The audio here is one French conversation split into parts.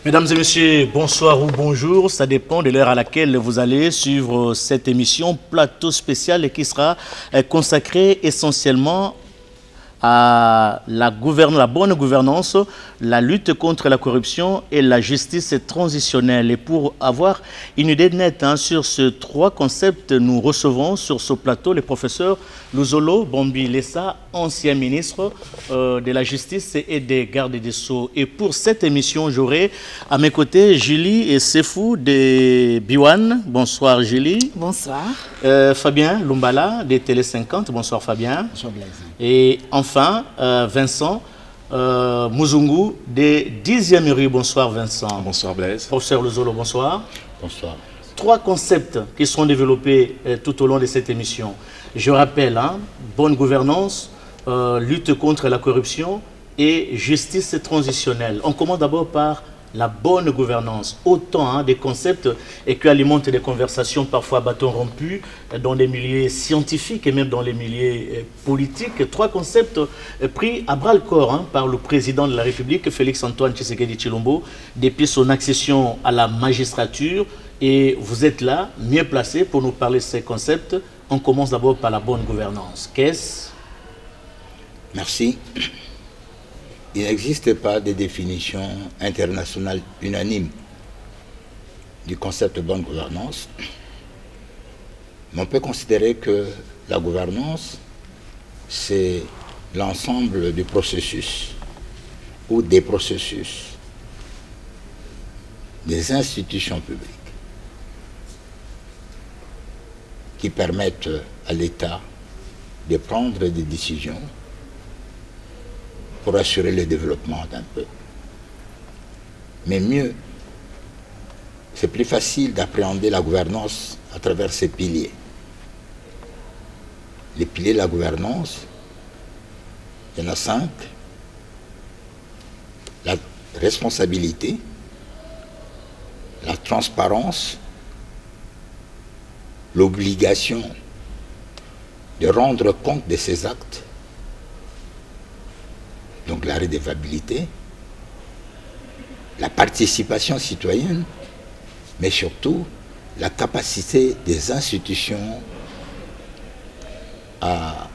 Mesdames et messieurs, bonsoir ou bonjour, ça dépend de l'heure à laquelle vous allez suivre cette émission plateau spécial et qui sera consacrée essentiellement à la bonne gouvernance, la lutte contre la corruption et la justice transitionnelle. Et pour avoir une idée nette sur ces trois concepts, nous recevons sur ce plateau le professeur Luzolo Bombi Lessa, ancien ministre de la Justice et des Gardes des Sceaux. Et pour cette émission, j'aurai à mes côtés Julie et Sefou de Biwan. Bonsoir Julie. Bonsoir. Fabien Lumbala de Télé 50. Bonsoir Fabien. Bonsoir Blaise. Et enfin, Vincent Muzungu de 10e rue. Bonsoir Vincent. Bonsoir Blaise. Professeur Luzolo, bonsoir. Bonsoir. Trois concepts qui seront développés tout au long de cette émission. Je rappelle, bonne gouvernance, lutte contre la corruption et justice transitionnelle. On commence d'abord par la bonne gouvernance. Autant des concepts qui alimentent des conversations parfois à bâton rompu dans les milieux scientifiques et même dans les milieux politiques. Trois concepts pris à bras-le-corps par le président de la République, Félix-Antoine Tshisekedi Tshilombo, depuis son accession à la magistrature. Et vous êtes là, mieux placé pour nous parler de ces concepts. On commence d'abord par la bonne gouvernance. Qu'est-ce? Merci. Il n'existe pas de définition internationale unanime du concept de bonne gouvernance. Mais on peut considérer que la gouvernance, c'est l'ensemble du processus ou des processus des institutions publiques qui permettent à l'État de prendre des décisions pour assurer le développement d'un peuple. Mais mieux, c'est plus facile d'appréhender la gouvernance à travers ses piliers. Les piliers de la gouvernance, il y en a 5. La responsabilité, la transparence, l'obligation de rendre compte de ses actes, donc la redevabilité, la participation citoyenne, mais surtout la capacité des institutions à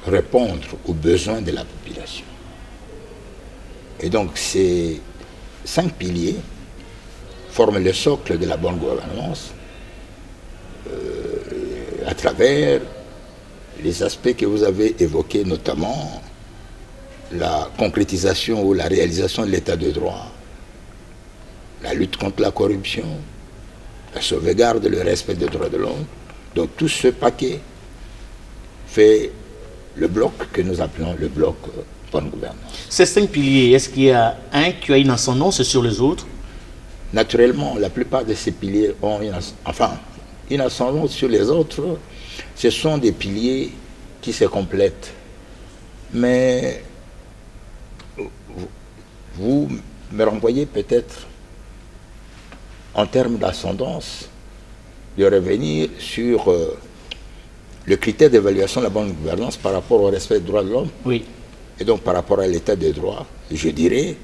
répondre aux besoins de la population. Et donc ces 5 piliers forment le socle de la bonne gouvernance à travers les aspects que vous avez évoqués, notamment la concrétisation ou la réalisation de l'état de droit, la lutte contre la corruption, la sauvegarde, le respect des droits de l'homme. Donc tout ce paquet fait le bloc que nous appelons le bloc bonne gouvernance. Ces 5 piliers, est-ce qu'il y a un qui a une ascendance sur les autres? Naturellement, la plupart de ces piliers ont une ascendance sur les autres. Ce sont des piliers qui se complètent. Mais vous me renvoyez peut-être, en termes d'ascendance, de revenir sur le critère d'évaluation de la bonne gouvernance par rapport au respect des droits de l'homme. Oui. Et donc par rapport à l'état des droits, je dirais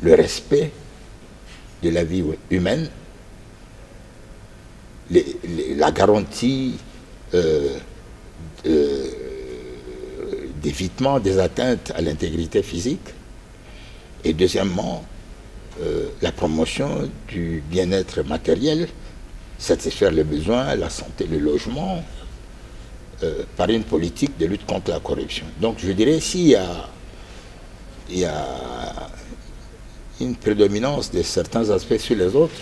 le respect de la vie humaine, la garantie d'évitement des atteintes à l'intégrité physique, et deuxièmement, la promotion du bien-être matériel, satisfaire les besoins, la santé, le logement, par une politique de lutte contre la corruption. Donc je dirais, s'il y a une prédominance de certains aspects sur les autres,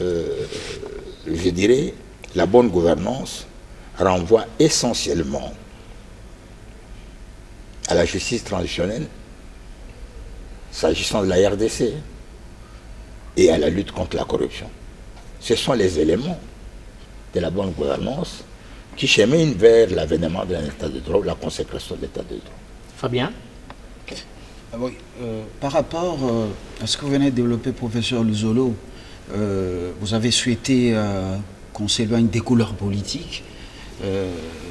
je dirais, la bonne gouvernance renvoie essentiellement à la justice transitionnelle, s'agissant de la RDC, et à la lutte contre la corruption. Ce sont les éléments de la bonne gouvernance qui cheminent vers l'avènement d'un état de droit, la consécration de l'état de droit. Fabien? Oui, par rapport à ce que vous venez de développer, professeur Luzolo, vous avez souhaité qu'on s'éloigne des couleurs politiques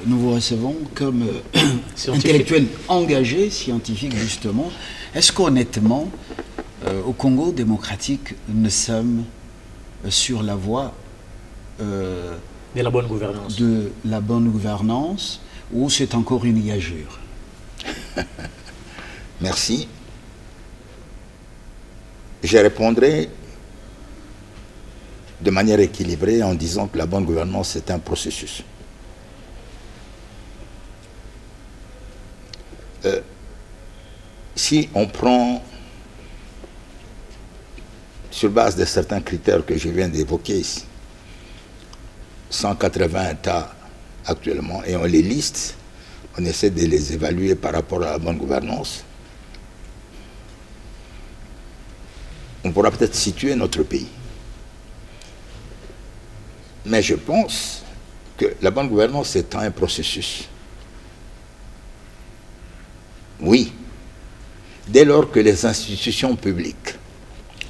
nous vous recevons comme intellectuel engagé, scientifique justement. Est-ce qu'honnêtement, au Congo démocratique, nous sommes sur la voie de la bonne gouvernance. De la bonne gouvernance, ou c'est encore une gageure? Merci. Je répondrai de manière équilibrée en disant que la bonne gouvernance est un processus. Si on prend sur base de certains critères que je viens d'évoquer ici, 180 États actuellement, et on les liste, on essaie de les évaluer par rapport à la bonne gouvernance, on pourra peut-être situer notre pays. Mais je pense que la bonne gouvernance est un processus. Oui, dès lors que les institutions publiques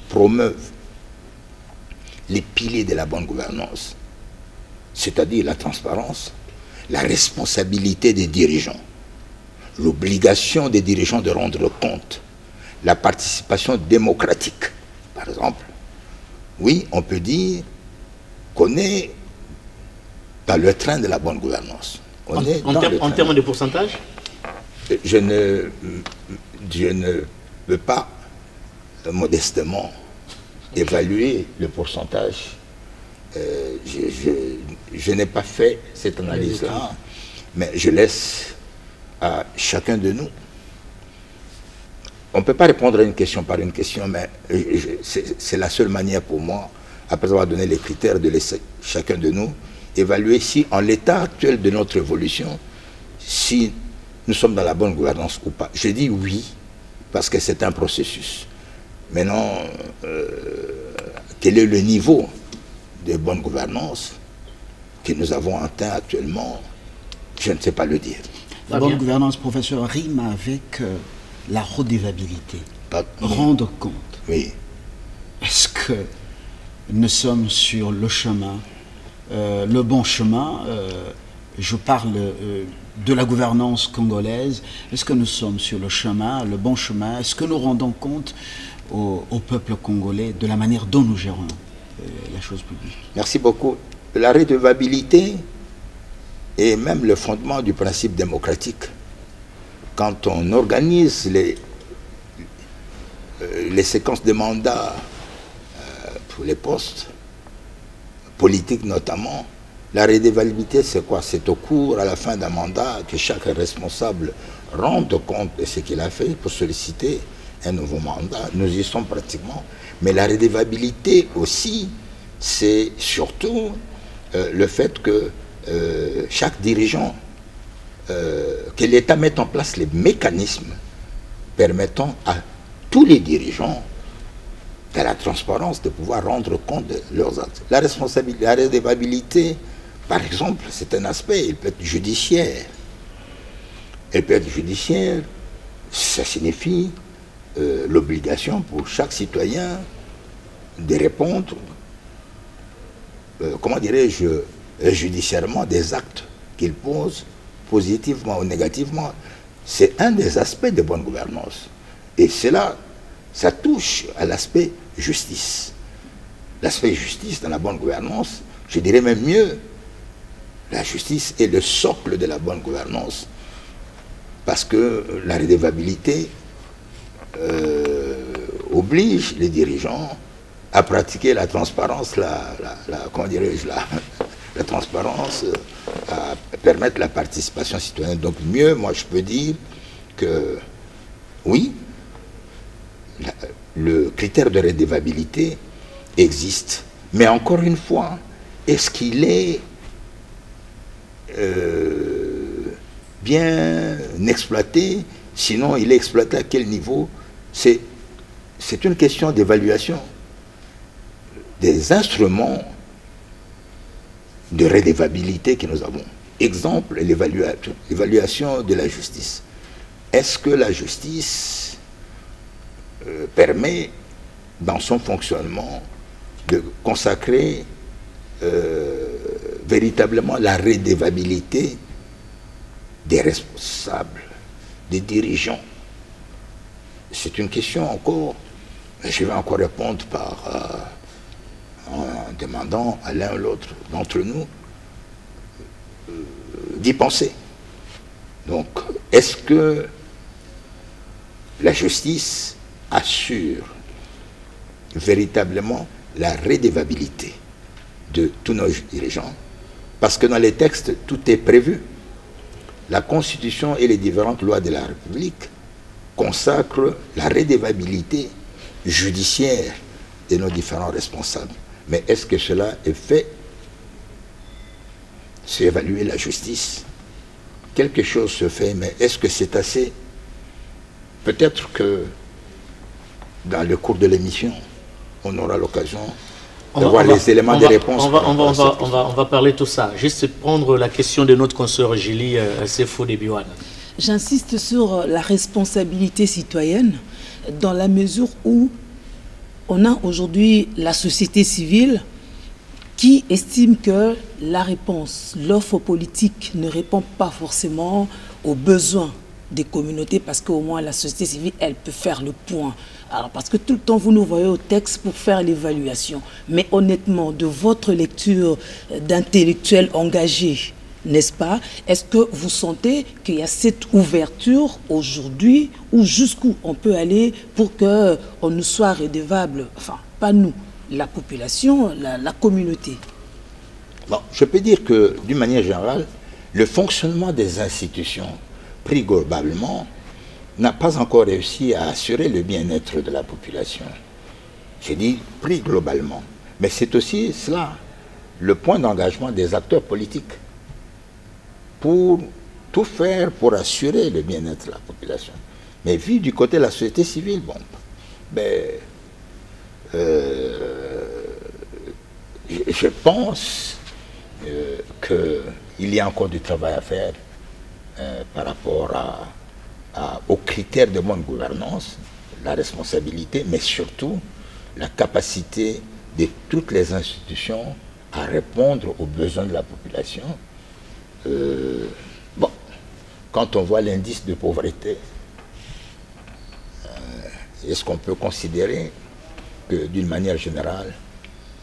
promeuvent les piliers de la bonne gouvernance, c'est-à-dire la transparence, la responsabilité des dirigeants, l'obligation des dirigeants de rendre compte, la participation démocratique, par exemple, oui, on peut dire qu'on est dans le train de la bonne gouvernance. En termes de pourcentage? Je ne peux pas modestement évaluer le pourcentage. Je n'ai pas fait cette analyse-là, mais je laisse à chacun de nous. On ne peut pas répondre à une question par une question, mais c'est la seule manière pour moi, après avoir donné les critères, de laisser chacun de nous évaluer si, en l'état actuel de notre évolution, si nous sommes dans la bonne gouvernance ou pas. Je dis oui, parce que c'est un processus. Maintenant, quel est le niveau de bonne gouvernance que nous avons atteint actuellement? Je ne sais pas le dire. La bonne gouvernance, professeur, rime avec la redevabilité. Rendre compte. Oui. Est-ce que nous sommes sur le chemin, le bon chemin? Je parle de la gouvernance congolaise. Est-ce que nous sommes sur le chemin, le bon chemin? Est-ce que nous rendons compte au peuple congolais de la manière dont nous gérons la chose publique? Merci beaucoup. La redevabilité est même le fondement du principe démocratique. Quand on organise les séquences de mandats pour les postes, politiques notamment, la redevabilité, c'est quoi? C'est au cours, à la fin d'un mandat, que chaque responsable rende compte de ce qu'il a fait pour solliciter un nouveau mandat. Nous y sommes pratiquement. Mais la redevabilité aussi, c'est surtout le fait que chaque dirigeant, que l'État mette en place les mécanismes permettant à tous les dirigeants de la transparence de pouvoir rendre compte de leurs actes. La responsabilité, la redevabilité, par exemple, c'est un aspect, il peut être judiciaire. Elle peut être judiciaire, ça signifie l'obligation pour chaque citoyen de répondre, comment dirais-je, judiciairement des actes qu'il pose, positivement ou négativement. C'est un des aspects de bonne gouvernance. Et cela, ça touche à l'aspect justice. L'aspect justice dans la bonne gouvernance, je dirais même mieux, la justice est le socle de la bonne gouvernance. Parce que la redevabilité oblige les dirigeants à pratiquer la transparence, comment dirais-je, la transparence, à permettre la participation citoyenne. Donc mieux, moi je peux dire que oui, le critère de redevabilité existe. Mais encore une fois, est-ce qu'il est bien exploité? Sinon, il est exploité à quel niveau? C'est une question d'évaluation des instruments de redevabilité que nous avons. Exemple, l'évaluation de la justice. Est-ce que la justice permet, dans son fonctionnement, de consacrer véritablement la redevabilité des responsables, des dirigeants? C'est une question encore. Je vais encore répondre en demandant à l'un ou l'autre d'entre nous d'y penser. Donc, est-ce que la justice assure véritablement la redevabilité de tous nos dirigeants? Parce que dans les textes, tout est prévu. La Constitution et les différentes lois de la République consacrent la redevabilité judiciaire de nos différents responsables. Mais est-ce que cela est fait? C'est évaluer la justice. Quelque chose se fait, mais est-ce que c'est assez? Peut-être que dans le cours de l'émission, on aura l'occasion d'avoir les éléments de réponse. On va parler de tout ça. Juste prendre la question de notre consoeur Julie Sefo de Biwane. J'insiste sur la responsabilité citoyenne dans la mesure où on a aujourd'hui la société civile qui estime que la réponse, l'offre politique ne répond pas forcément aux besoins des communautés parce qu'au moins la société civile, elle peut faire le point. Alors parce que tout le temps, vous nous voyez au texte pour faire l'évaluation. Mais honnêtement, de votre lecture d'intellectuels engagés, n'est-ce pas? Est-ce que vous sentez qu'il y a cette ouverture aujourd'hui ou jusqu'où on peut aller pour qu'on nous soit redevable? Enfin, pas nous, la population, la communauté. Bon, je peux dire que, d'une manière générale, le fonctionnement des institutions, pris globalement, n'a pas encore réussi à assurer le bien-être de la population. J'ai dit pris globalement. Mais c'est aussi cela, le point d'engagement des acteurs politiques, pour tout faire pour assurer le bien-être de la population. Mais vu du côté de la société civile, bon, je pense qu'il y a encore du travail à faire par rapport aux critères de bonne gouvernance, la responsabilité, mais surtout la capacité de toutes les institutions à répondre aux besoins de la population. Bon, quand on voit l'indice de pauvreté, est-ce qu'on peut considérer que d'une manière générale,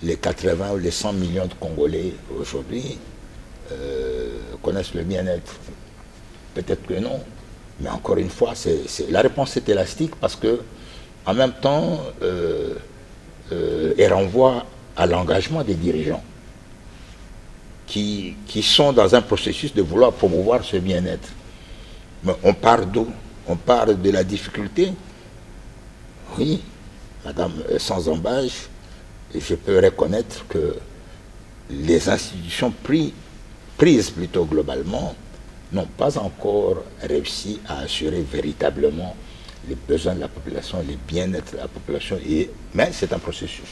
les 80 ou les 100 millions de Congolais aujourd'hui connaissent le bien-être? Peut-être que non, mais encore une fois, la réponse est élastique parce que en même temps, elle renvoie à l'engagement des dirigeants qui sont dans un processus de vouloir promouvoir ce bien-être. Mais on part d'où? On part de la difficulté? Oui, madame, sans embâche, je peux reconnaître que les institutions prises plutôt globalement n'ont pas encore réussi à assurer véritablement les besoins de la population, les bien-être de la population, mais c'est un processus.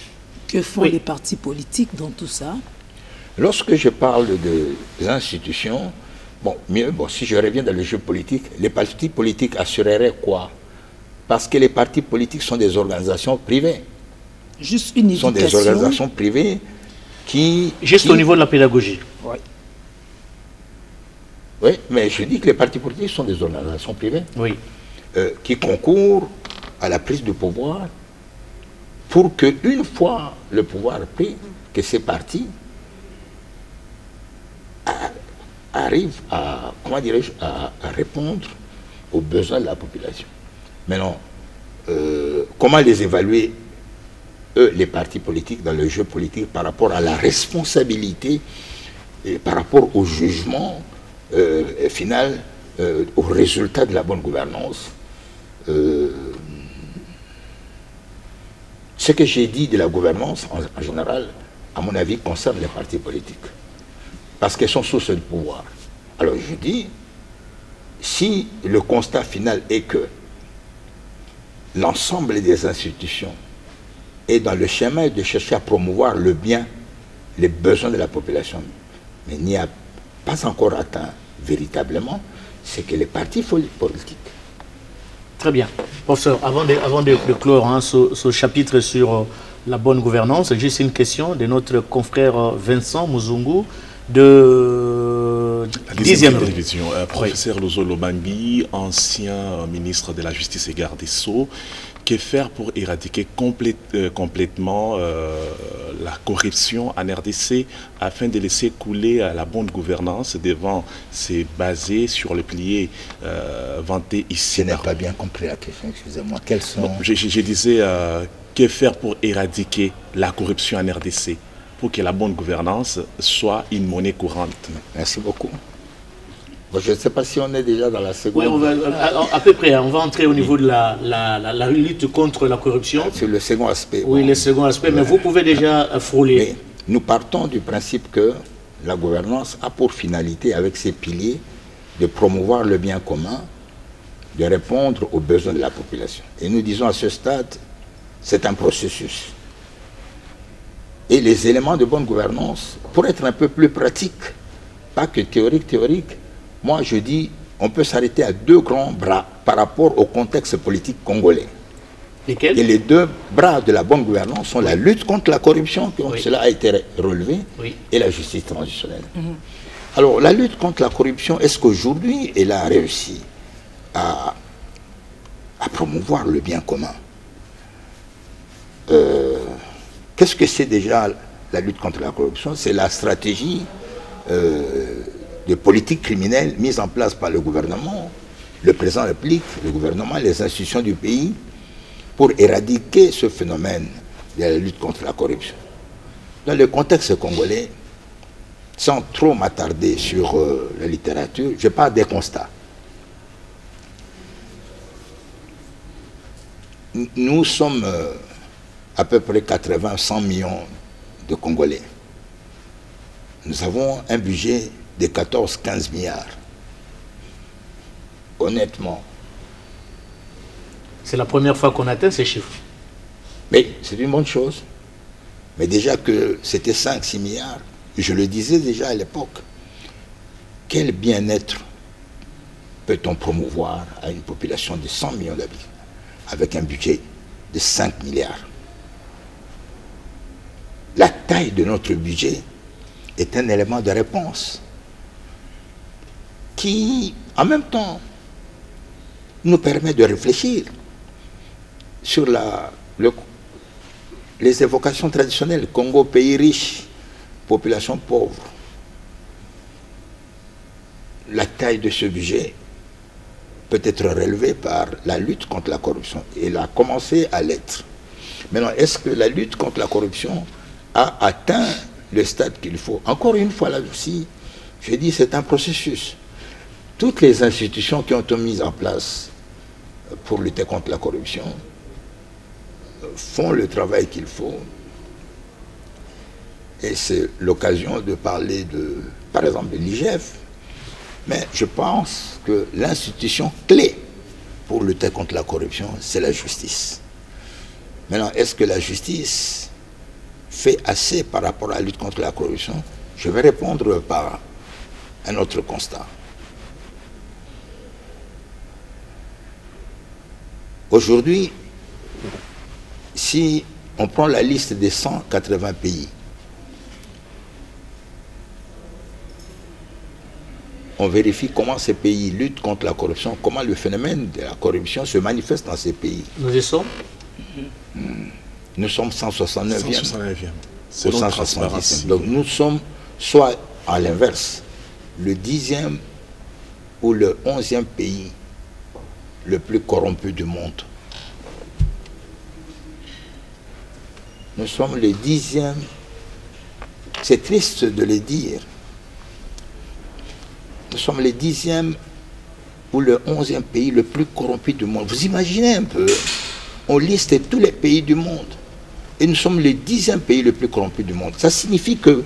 Que font les partis politiques dans tout ça? Lorsque je parle des institutions, si je reviens dans le jeu politique, les partis politiques assureraient quoi? Parce que les partis politiques sont des organisations privées. Juste une éducation. Sont des organisations privées qui... Juste au niveau de la pédagogie. Oui. Oui, mais je dis que les partis politiques sont des organisations privées. Oui. Qui concourent à la prise de pouvoir pour que, une fois le pouvoir pris, que ces partis arrivent à, à répondre aux besoins de la population. Maintenant, comment les évaluer, eux, les partis politiques, dans le jeu politique, par rapport à la responsabilité et par rapport au jugement final, au résultat de la bonne gouvernance? Ce que j'ai dit de la gouvernance, en général, à mon avis, concerne les partis politiques. Parce qu'elles sont sources de pouvoir. Alors je dis, si le constat final est que l'ensemble des institutions est dans le chemin de chercher à promouvoir le bien, les besoins de la population, mais n'y a pas encore atteint véritablement, c'est que les partis politiques. Très bien. Professeur, avant de clore ce chapitre sur la bonne gouvernance, juste une question de notre confrère Vincent Muzungu de La 10e division. Professeur Lozolo Bangui, ancien ministre de la Justice et garde des Sceaux, que faire pour éradiquer complètement la corruption en RDC afin de laisser couler la bonne gouvernance devant se baser sur le pilier vanté ici? Je n'ai pas bien compris la question, excusez-moi. Quels sont... Bon, je disais, que faire pour éradiquer la corruption en RDC pour que la bonne gouvernance soit une monnaie courante? Merci beaucoup. Bon, je ne sais pas si on est déjà dans la seconde. Oui, on va, à peu près, on va entrer au niveau de la lutte contre la corruption. C'est le second aspect. Oui, bon. le second aspect, mais vous pouvez déjà frôler. Mais nous partons du principe que la gouvernance a pour finalité, avec ses piliers, de promouvoir le bien commun, de répondre aux besoins de la population. Et nous disons à ce stade, c'est un processus. Et les éléments de bonne gouvernance, pour être un peu plus pratique, pas que théorique, moi je dis, on peut s'arrêter à 2 grands bras par rapport au contexte politique congolais. Lesquels? Et les 2 bras de la bonne gouvernance sont la lutte contre la corruption, comme cela a été relevé, et la justice transitionnelle. Alors, la lutte contre la corruption, est-ce qu'aujourd'hui, elle a réussi à promouvoir le bien commun? Qu'est-ce que c'est déjà la lutte contre la corruption? C'est la stratégie de politique criminelle mise en place par le gouvernement, le président de la République, le gouvernement, les institutions du pays, pour éradiquer ce phénomène de la lutte contre la corruption. Dans le contexte congolais, sans trop m'attarder sur la littérature, je parle des constats. Nous sommes à peu près 80-100 millions de Congolais. Nous avons un budget de 14-15 milliards. Honnêtement. C'est la première fois qu'on atteint ces chiffres. Mais c'est une bonne chose. Mais déjà que c'était 5-6 milliards, je le disais déjà à l'époque, quel bien-être peut-on promouvoir à une population de 100 millions d'habitants avec un budget de 5 milliards? La taille de notre budget est un élément de réponse qui, en même temps, nous permet de réfléchir sur les évocations traditionnelles. Congo, pays riche, population pauvre. La taille de ce budget peut être relevée par la lutte contre la corruption. Et elle a commencé à l'être. Maintenant, est-ce que la lutte contre la corruption a atteint le stade qu'il faut? Encore une fois, là aussi, je dis c'est un processus. Toutes les institutions qui ont été mises en place pour lutter contre la corruption font le travail qu'il faut. Et c'est l'occasion de parler de, par exemple, de l'IGF. Mais je pense que l'institution clé pour lutter contre la corruption, c'est la justice. Maintenant, est-ce que la justice fait assez par rapport à la lutte contre la corruption? Je vais répondre par un autre constat. Aujourd'hui, si on prend la liste des 180 pays, on vérifie comment ces pays luttent contre la corruption, comment le phénomène de la corruption se manifeste dans ces pays. Nous y sommes? Nous sommes 169e. 169e. Au 170e. Donc nous sommes soit à l'inverse, le 10e ou le 11e pays le plus corrompu du monde. Nous sommes le 10e, c'est triste de le dire, nous sommes le 10e ou le 11e pays le plus corrompu du monde. Vous imaginez un peu, on liste tous les pays du monde et nous sommes le 10e pays le plus corrompu du monde. Ça signifie que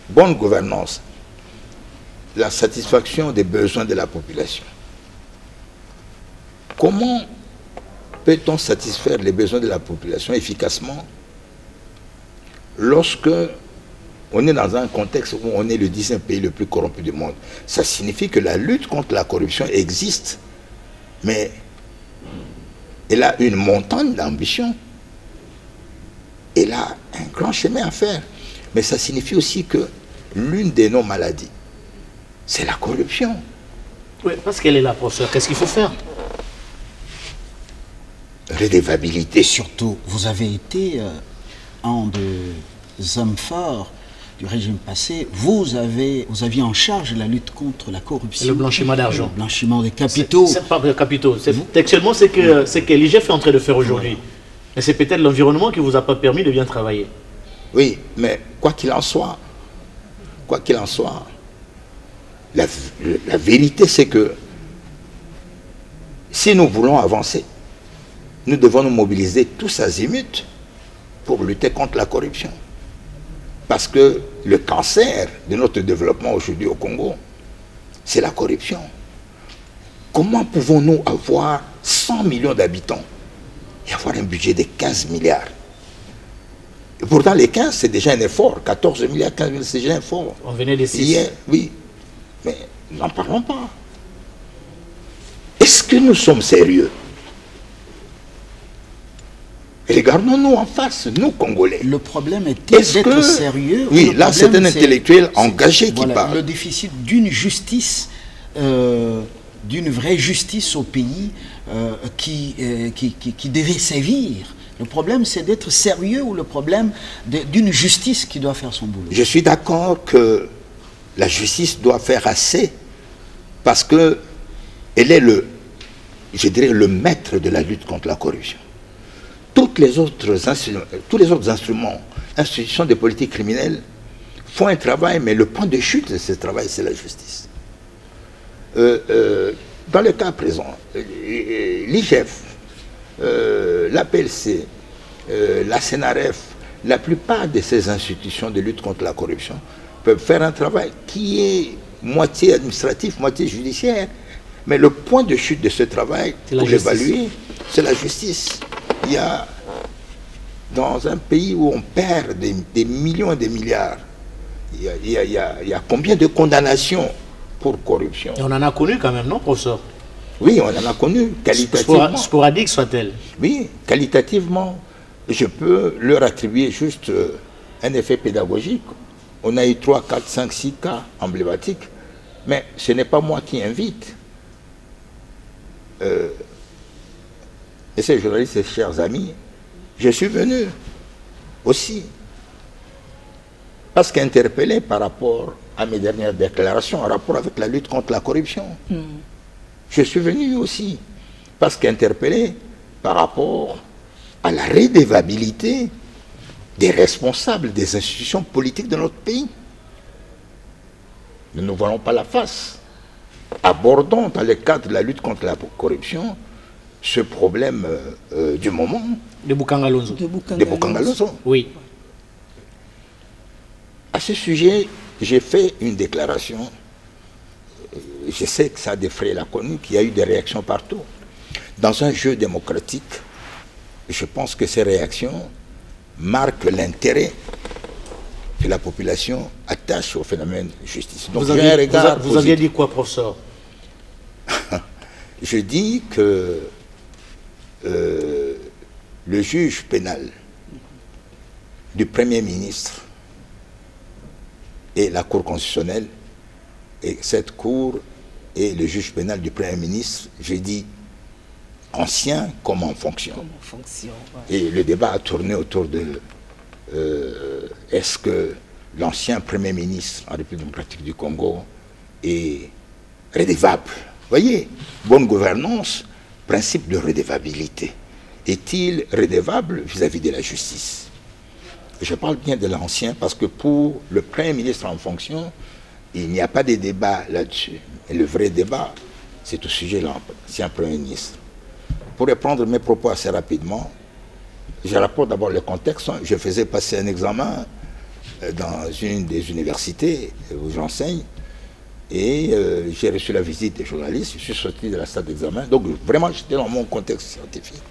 bonne gouvernance, la satisfaction des besoins de la population. Comment peut-on satisfaire les besoins de la population efficacement lorsque on est dans un contexte où on est le 10e pays le plus corrompu du monde? Ça signifie que la lutte contre la corruption existe, mais elle a une montagne d'ambition. Elle a un grand chemin à faire. Mais ça signifie aussi que l'une de nos maladies, c'est la corruption. Oui, parce qu'elle est là, professeur. Qu'est-ce qu'il faut faire? Redevabilité. Et surtout, vous avez été un des hommes forts du régime passé. Vous aviez en charge la lutte contre la corruption. Le blanchiment d'argent. Le blanchiment des capitaux. C'est pas des capitaux. Textuellement, c'est que l'IGF est en train de faire aujourd'hui. Mais c'est peut-être l'environnement qui ne vous a pas permis de bien travailler. Oui, mais quoi qu'il en soit, la vérité c'est que si nous voulons avancer, nous devons nous mobiliser tous azimuts pour lutter contre la corruption. Parce que le cancer de notre développement aujourd'hui au Congo, c'est la corruption. Comment pouvons-nous avoir 100 millions d'habitants et avoir un budget de 15 milliards? Et pourtant, les 15, c'est déjà un effort. 14 milliards, 15 milliards, c'est déjà un effort. On venait des 6. Oui, mais n'en parlons pas. Est-ce que nous sommes sérieux? Regardons-nous en face, nous, Congolais. Le problème était d'être sérieux. Oui, là, c'est un intellectuel engagé qui parle. Le déficit d'une justice, d'une vraie justice au pays qui devait sévir. Le problème, c'est d'être sérieux ou le problème d'une justice qui doit faire son boulot? Je suis d'accord que la justice doit faire assez parce qu'elle est le maître de la lutte contre la corruption. Tous les autres instruments, institutions de politique criminelle font un travail, mais le point de chute de ce travail, c'est la justice. Dans le cas présent, l'IGF, l'APLC, la CNRF, la plupart de ces institutions de lutte contre la corruption peuvent faire un travail qui est moitié administratif, moitié judiciaire. Mais le point de chute de ce travail, pour l'évaluer, c'est la justice. Il y a, dans un pays où on perd des millions et des milliards, il y a combien de condamnations pour corruption? Et on en a connu quand même, non, professeur? Oui, on en a connu, qualitativement. Sporadique soit-elle? Oui, qualitativement, je peux leur attribuer juste un effet pédagogique. On a eu 3, 4, 5, 6 cas emblématiques, mais ce n'est pas moi qui invite. Et ces journalistes et chers amis, je suis venu aussi parce qu'interpellé par rapport à mes dernières déclarations en rapport avec la lutte contre la corruption. Je suis venu aussi parce qu'interpellé par rapport à la redevabilité des responsables des institutions politiques de notre pays. Ne nous voilons pas la face. Abordons dans le cadre de la lutte contre la corruption ce problème du moment. De Boukangalonzo. De Boukangalonzo. Oui. À ce sujet, j'ai fait une déclaration. Je sais que ça a défrayé la chronique, il y a eu des réactions partout. Dans un jeu démocratique, je pense que ces réactions marquent l'intérêt que la population attache au phénomène de justice. Donc, vous aviez dit quoi, professeur? Je dis que le juge pénal du Premier ministre et la Cour constitutionnelle, et cette Cour et le juge pénal du Premier ministre, je dis ancien comme en fonction. Ouais. Et le débat a tourné autour de est-ce que l'ancien Premier ministre en République démocratique du Congo est redevable? Vous voyez, bonne gouvernance, principe de redevabilité. Est-il redevable vis-à-vis de la justice? Je parle bien de l'ancien parce que pour le Premier ministre en fonction, il n'y a pas de débat là-dessus. Et le vrai débat, c'est au sujet de l'ancien Premier ministre. Pour reprendre mes propos assez rapidement, je rapporte d'abord le contexte. Je faisais passer un examen dans une des universités où j'enseigne et j'ai reçu la visite des journalistes. Je suis sorti de la salle d'examen. Donc vraiment, j'étais dans mon contexte scientifique.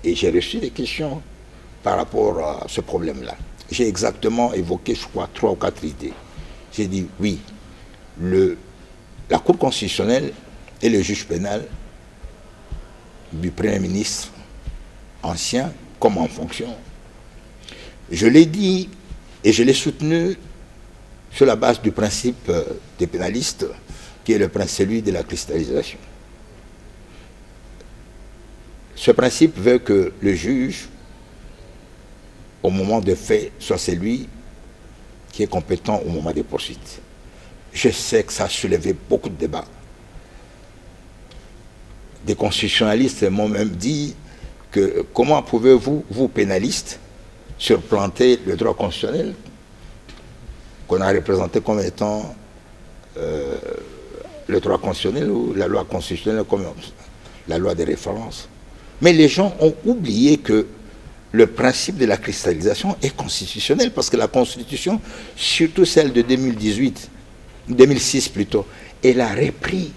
Et j'ai reçu des questions par rapport à ce problème-là. J'ai exactement évoqué, je crois, 3 ou 4 idées. J'ai dit, oui, la Cour constitutionnelle et le juge pénal du Premier ministre ancien, comme en fonction. Je l'ai dit et je l'ai soutenu sur la base du principe des pénalistes, qui est celui de la cristallisation. Ce principe veut que le juge, au moment des faits, soit celui qui est compétent au moment des poursuites. Je sais que ça a soulevé beaucoup de débats. Des constitutionnalistes m'ont même dit que comment pouvez-vous, vous pénalistes, surplanter le droit constitutionnel qu'on a représenté comme étant le droit constitutionnel ou la loi constitutionnelle comme la loi de référence. Mais les gens ont oublié que le principe de la cristallisation est constitutionnel, parce que la Constitution, surtout celle de 2006 plutôt, elle a repris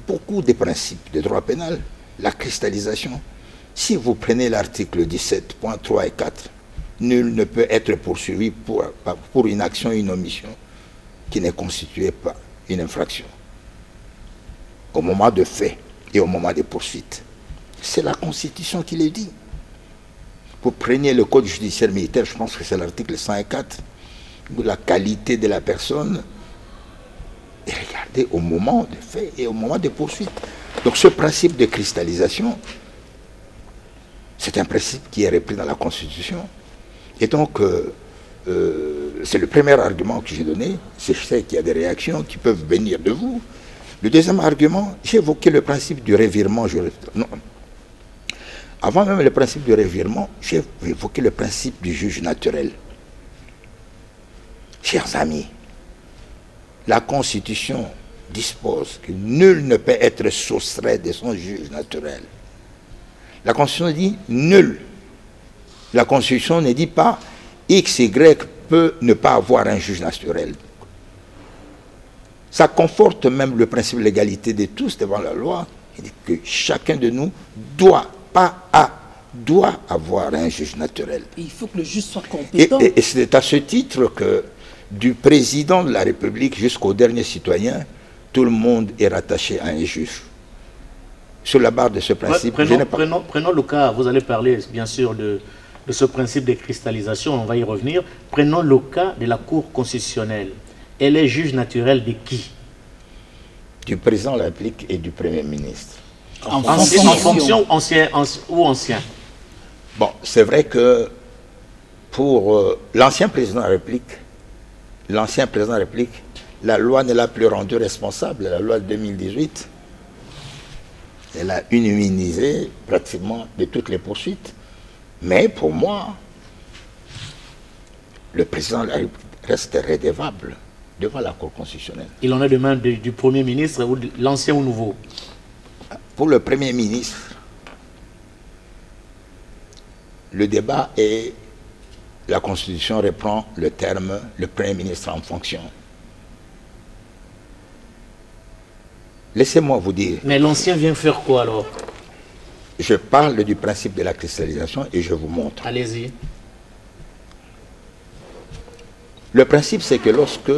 beaucoup des principes de droit pénal, la cristallisation. Si vous prenez l'article 17.3 et 4, nul ne peut être poursuivi pour une action, une omission qui ne constituait pas une infraction au moment de fait et au moment des poursuites. C'est la Constitution qui le dit. Vous prenez le Code judiciaire militaire, je pense que c'est l'article 104, où la qualité de la personne est regardée au moment de fait et au moment des poursuites. Donc ce principe de cristallisation, c'est un principe qui est repris dans la Constitution. Et donc, c'est le premier argument que j'ai donné. Je sais qu'il y a des réactions qui peuvent venir de vous. Le deuxième argument, j'ai évoqué le principe du revirement juridique. Non. Avant même le principe du revirement, j'ai évoqué le principe du juge naturel. Chers amis, la Constitution dispose que nul ne peut être soustrait de son juge naturel. La Constitution dit nul. La Constitution ne dit pas X, Y peut ne pas avoir un juge naturel. Ça conforte même le principe de l'égalité de tous devant la loi. Il dit que chacun de nous doit avoir un juge naturel. Et il faut que le juge soit compétent. Et c'est à ce titre que du président de la République jusqu'au dernier citoyen, tout le monde est rattaché à un juge. Sur la base de ce principe... Prenons le cas, vous allez parler bien sûr de ce principe de cristallisation, on va y revenir. Prenons le cas de la Cour constitutionnelle. Elle est juge naturel de qui? Du président de la République et du Premier ministre. En fonction ou ancien? Bon, c'est vrai que pour l'ancien président de la République, la loi ne l'a plus rendu responsable. La loi de 2018, elle a unanimisé pratiquement de toutes les poursuites. Mais pour moi, le président de la République reste redevable devant la Cour constitutionnelle. Il en est de même du Premier ministre, ou de l'ancien ou nouveau? Pour le Premier ministre, le débat est, la Constitution reprend le terme « le Premier ministre en fonction ». Laissez-moi vous dire... Mais l'ancien vient faire quoi alors? Je parle du principe de la cristallisation et je vous montre. Allez-y. Le principe, c'est que lorsque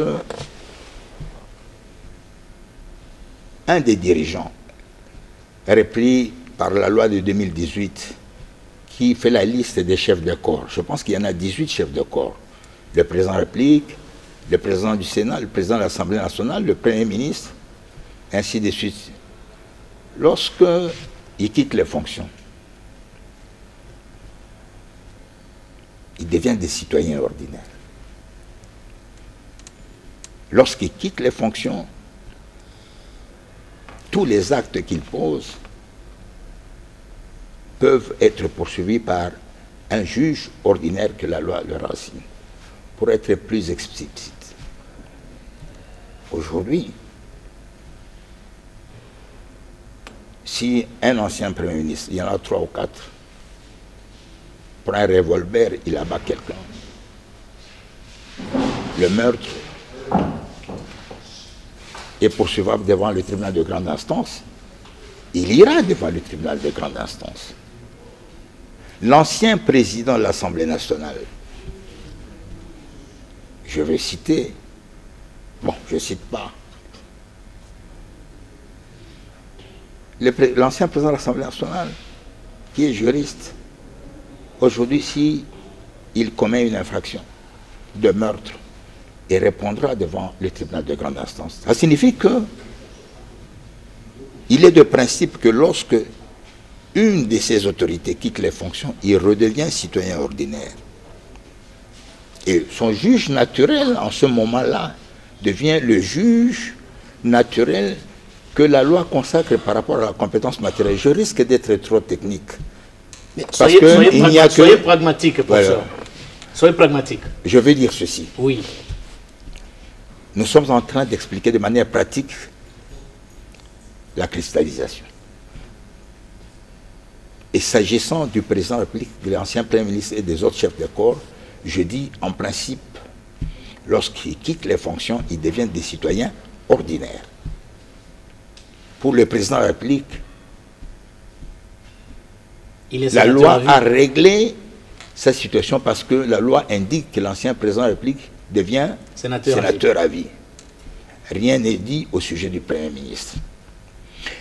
un des dirigeants, repris par la loi de 2018, qui fait la liste des chefs de corps, je pense qu'il y en a 18 chefs de corps, le président de la République, le président du Sénat, le président de l'Assemblée nationale, le Premier ministre, ainsi de suite. Lorsqu'il quitte les fonctions, ils deviennent des citoyens ordinaires. Lorsqu'ils quittent les fonctions, tous les actes qu'ils posent peuvent être poursuivis par un juge ordinaire que la loi leur assigne. Pour être plus explicite, aujourd'hui, si un ancien Premier ministre, il y en a 3 ou 4, prend un revolver, il abat quelqu'un, le meurtre est poursuivable devant le tribunal de grande instance, il ira devant le tribunal de grande instance. L'ancien président de l'Assemblée nationale, je vais citer, bon, je ne cite pas, l'ancien président de l'Assemblée nationale, qui est juriste, aujourd'hui, s'il commet une infraction de meurtre, et répondra devant le tribunal de grande instance. Ça signifie que il est de principe que lorsque une de ces autorités quitte les fonctions, il redevient citoyen ordinaire. Et son juge naturel, en ce moment-là, devient le juge naturel que la loi consacre par rapport à la compétence matérielle. Je risque d'être trop technique. Mais soyez pragmatique, professeur. Voilà. Soyez pragmatique. Je vais dire ceci. Oui. Nous sommes en train d'expliquer de manière pratique la cristallisation. Et s'agissant du président de la République, de l'ancien Premier ministre et des autres chefs de corps, je dis en principe, lorsqu'ils quittent les fonctions, ils deviennent des citoyens ordinaires. Pour le président de la République, la loi a réglé sa situation parce que la loi indique que l'ancien président de la République devient sénateur à vie. Rien n'est dit au sujet du Premier ministre.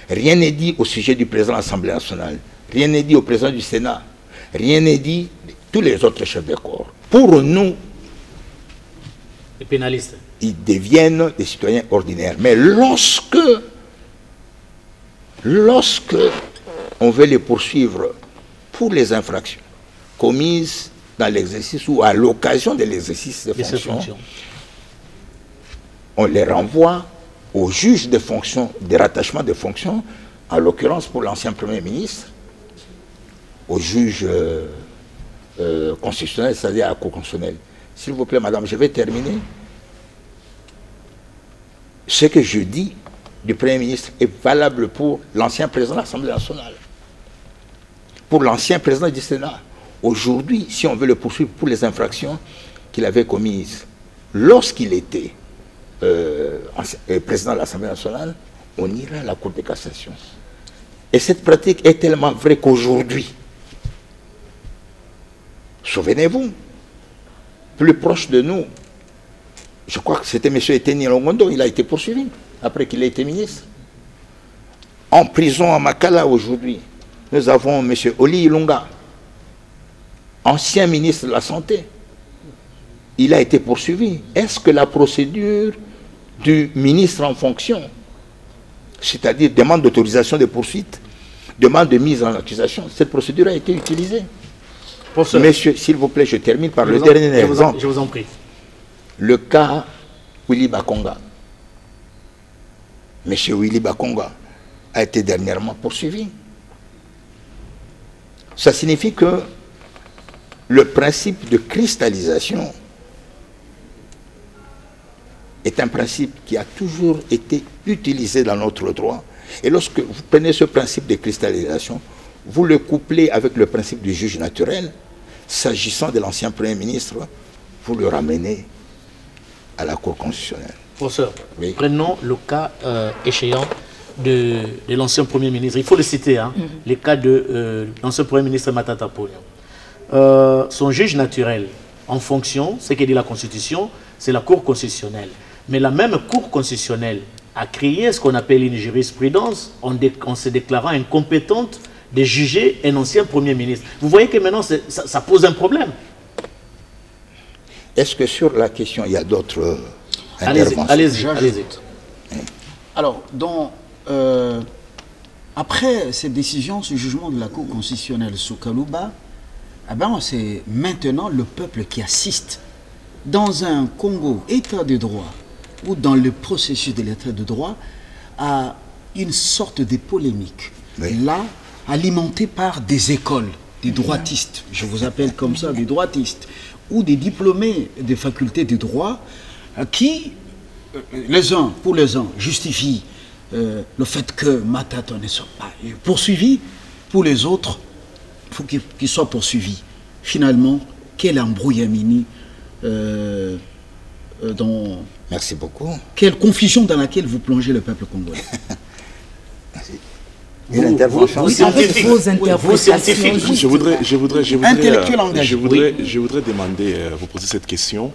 Rien n'est dit au sujet du président de l'Assemblée nationale. Rien n'est dit au président du Sénat. Rien n'est dit de tous les autres chefs de corps. Pour nous, les pénalistes, ils deviennent des citoyens ordinaires. Mais lorsque on veut les poursuivre pour les infractions commises dans l'exercice ou à l'occasion de l'exercice de fonctions, on les renvoie au juge de fonctions, de rattachement de fonctions, en l'occurrence pour l'ancien Premier ministre, au juge constitutionnel, c'est-à-dire à la Cour constitutionnelle. S'il vous plaît, madame, je vais terminer. Ce que je dis du Premier ministre est valable pour l'ancien président de l'Assemblée nationale, pour l'ancien président du Sénat. Aujourd'hui, si on veut le poursuivre pour les infractions qu'il avait commises lorsqu'il était président de l'Assemblée nationale, on ira à la Cour de cassation. Et cette pratique est tellement vraie qu'aujourd'hui, souvenez-vous, plus proche de nous, je crois que c'était M. Eteni Longondo, il a été poursuivi après qu'il ait été ministre. En prison à Makala aujourd'hui, nous avons M. Oli Ilunga, ancien ministre de la Santé. Il a été poursuivi. Est-ce que la procédure du ministre en fonction, c'est-à-dire demande d'autorisation de poursuite, demande de mise en accusation, cette procédure a été utilisée? Monsieur, s'il vous plaît, je termine par le dernier exemple. Je vous en prie. Le cas Willy Bakonga. Monsieur Willy Bakonga a été dernièrement poursuivi. Ça signifie que le principe de cristallisation est un principe qui a toujours été utilisé dans notre droit. Et lorsque vous prenez ce principe de cristallisation, vous le couplez avec le principe du juge naturel, s'agissant de l'ancien Premier ministre, vous le ramenez à la Cour constitutionnelle. Professeur, oui. Prenons le cas échéant de l'ancien Premier ministre. Il faut le citer, hein, le cas de l'ancien Premier ministre Matata Ponyo. Son juge naturel, en fonction, ce que dit la Constitution, c'est la Cour constitutionnelle. Mais la même Cour constitutionnelle a créé ce qu'on appelle une jurisprudence en se déclarant incompétente de juger un ancien Premier ministre. Vous voyez que maintenant, ça pose un problème. Est-ce que sur la question, il y a d'autres interventions? Allez-y. Alors, après cette décision, ce jugement de la Cour constitutionnelle sous Kalouba, eh ben, c'est maintenant le peuple qui assiste. Dans un Congo, état de droit, ou dans le processus de l'état de droit, à une sorte de polémique. Oui. Là, alimentée par des écoles, des droitistes, je vous appelle comme ça, des droitistes, ou des diplômés des facultés de droit, qui, les uns, pour les uns, justifient le fait que Matata ne soit pas poursuivi, pour les autres, il faut qu'il soit poursuivi. Finalement, quel embrouillamini Merci beaucoup. Quelle confusion dans laquelle vous plongez le peuple congolais. Merci. Une intervention. Je voudrais demander, vous poser cette question.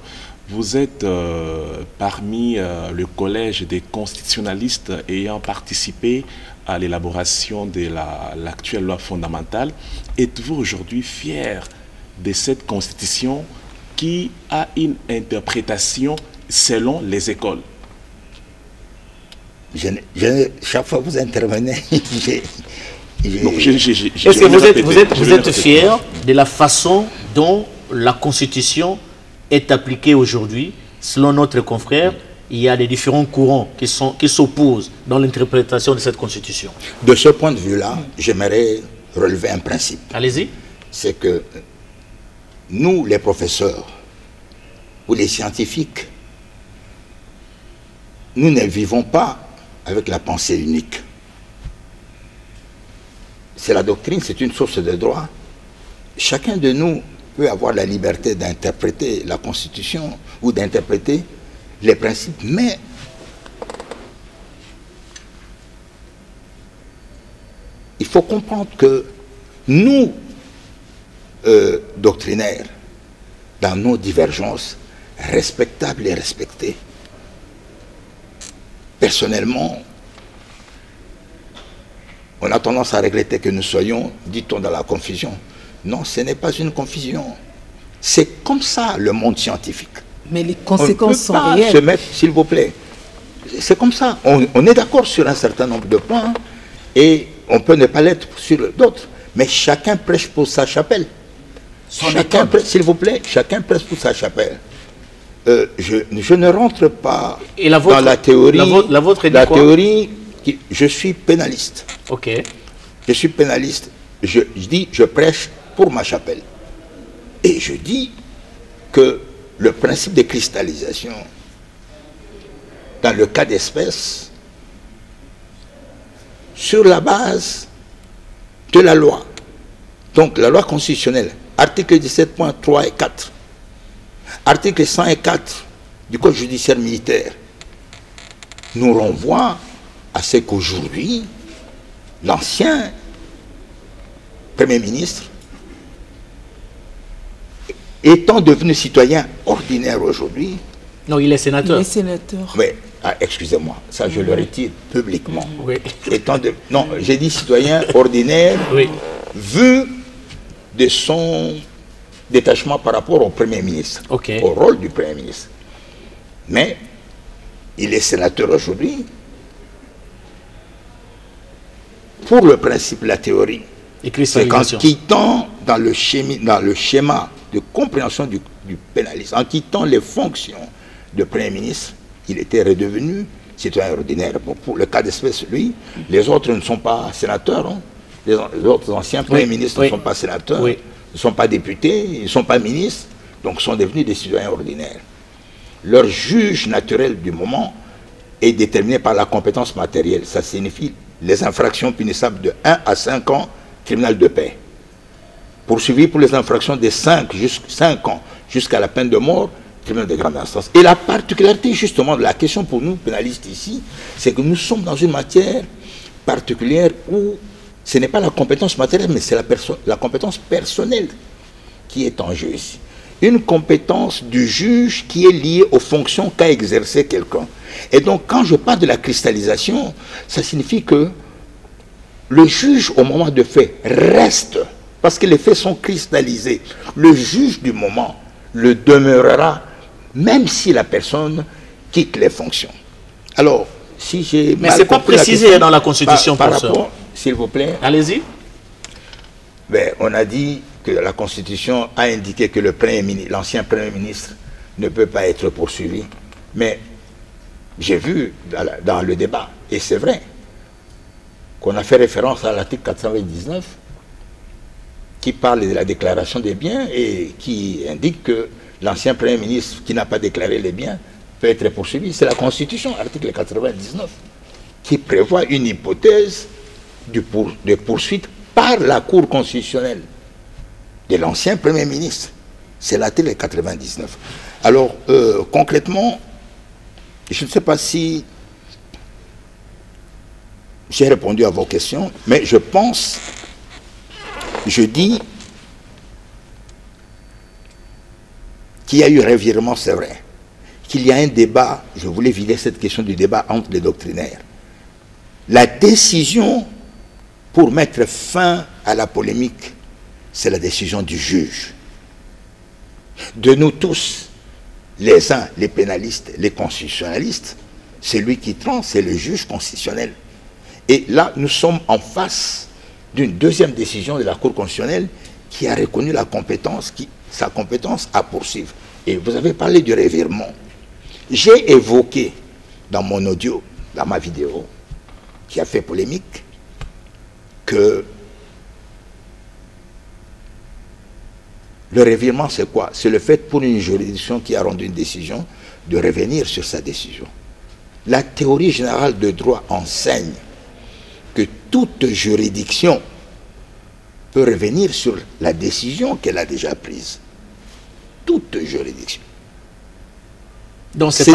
Vous êtes parmi le collège des constitutionnalistes ayant participé à l'élaboration de l'actuelle loi fondamentale. Êtes-vous aujourd'hui fier de cette constitution qui a une interprétation selon les écoles. Chaque fois que vous intervenez, Est-ce que vous êtes fier de la façon dont la Constitution est appliquée aujourd'hui? Selon notre confrère, il y a des différents courants qui s'opposent dans l'interprétation de cette Constitution. De ce point de vue-là, j'aimerais relever un principe. Allez-y. C'est que nous, les professeurs ou les scientifiques, nous ne vivons pas avec la pensée unique. C'est la doctrine, c'est une source de droit. Chacun de nous peut avoir la liberté d'interpréter la Constitution ou d'interpréter les principes, mais il faut comprendre que nous, doctrinaires, dans nos divergences respectables et respectées, personnellement, on a tendance à regretter que nous soyons, dit-on, dans la confusion. Non, ce n'est pas une confusion. C'est comme ça le monde scientifique. Mais les conséquences sont réelles. On ne peut pas se mettre, s'il vous plaît. C'est comme ça. On est d'accord sur un certain nombre de points et on peut ne pas l'être sur d'autres. Mais chacun prêche pour sa chapelle. S'il vous plaît, chacun prêche pour sa chapelle. Je ne rentre pas dans la théorie. La vôtre est la théorie. Je suis pénaliste. Ok. Je suis pénaliste. Je dis, je prêche pour ma chapelle. Et je dis que le principe de cristallisation, dans le cas d'espèce, sur la base de la loi, donc la loi constitutionnelle, article 17.3 et 4, article 104 du Code judiciaire militaire, nous renvoie à ce qu'aujourd'hui, l'ancien Premier ministre, étant devenu citoyen ordinaire aujourd'hui... Non, il est sénateur. Il est sénateur. Mais, excusez-moi, ça je le retire publiquement. Oui. Non, j'ai dit citoyen ordinaire, oui. Vu de son détachement par rapport au Premier ministre, okay. Au rôle du Premier ministre. Mais, il est sénateur aujourd'hui. Pour le principe, la théorie, c'est qu'en quittant dans le schéma de compréhension du pénalisme, en quittant les fonctions de Premier ministre, il était redevenu citoyen ordinaire. Bon, pour le cas d'espèce, lui, les autres ne sont pas sénateurs. Hein. Les autres anciens Premiers ministres ne sont pas sénateurs, ne sont pas députés, ils ne sont pas ministres, donc sont devenus des citoyens ordinaires. Leur juge naturel du moment est déterminé par la compétence matérielle. Ça signifie les infractions punissables de 1 à 5 ans, tribunal de paix. Poursuivi pour les infractions de 5 ans jusqu'à la peine de mort, tribunal de grande instance. Et la particularité justement de la question pour nous, pénalistes ici, c'est que nous sommes dans une matière particulière où ce n'est pas la compétence matérielle, mais c'est la compétence personnelle qui est en jeu ici. Une compétence du juge qui est liée aux fonctions qu'a exercé quelqu'un. Et donc, quand je parle de la cristallisation, ça signifie que le juge, au moment de fait, reste, parce que les faits sont cristallisés. Le juge du moment le demeurera, même si la personne quitte les fonctions. Alors, si j'ai... Mais ce n'est pas précisé dans la Constitution, par rapport, s'il vous plaît. Allez-y. Ben, on a dit que la Constitution a indiqué que l'ancien Premier ministre ne peut pas être poursuivi. Mais j'ai vu dans le débat, et c'est vrai, qu'on a fait référence à l'article 99 qui parle de la déclaration des biens et qui indique que l'ancien Premier ministre qui n'a pas déclaré les biens peut être poursuivi. C'est la Constitution, article 99, qui prévoit une hypothèse de poursuite par la Cour constitutionnelle de l'ancien Premier ministre. C'est l'article 99. Alors, concrètement, je ne sais pas si j'ai répondu à vos questions, mais je pense, je dis qu'il y a eu revirement, c'est vrai. Qu'il y a un débat, je voulais vider cette question du débat entre les doctrinaires. La décision pour mettre fin à la polémique, c'est la décision du juge. De nous tous, les uns, les pénalistes, les constitutionnalistes, celui qui tranche, c'est le juge constitutionnel. Et là, nous sommes en face d'une deuxième décision de la Cour constitutionnelle qui a reconnu la compétence, sa compétence à poursuivre. Et vous avez parlé du revirement. J'ai évoqué dans mon audio, dans ma vidéo, qui a fait polémique, que le revirement, c'est quoi? C'est le fait pour une juridiction qui a rendu une décision de revenir sur sa décision. La théorie générale de droit enseigne que toute juridiction peut revenir sur la décision qu'elle a déjà prise. Toute juridiction. Donc c'est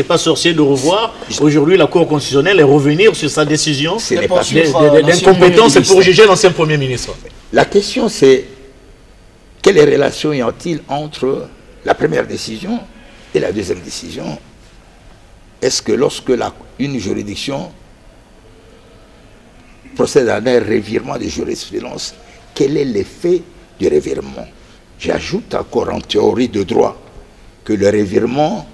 pas sorcier de revoir aujourd'hui la Cour constitutionnelle et revenir sur sa décision d'incompétence pour juger l'ancien Premier ministre. La question c'est quelle relation y a-t-il entre la première décision et la deuxième décision? Est-ce que lorsque une juridiction procède à un revirement de jurisprudence, quel est l'effet du revirement? J'ajoute encore en théorie de droit que le revirement,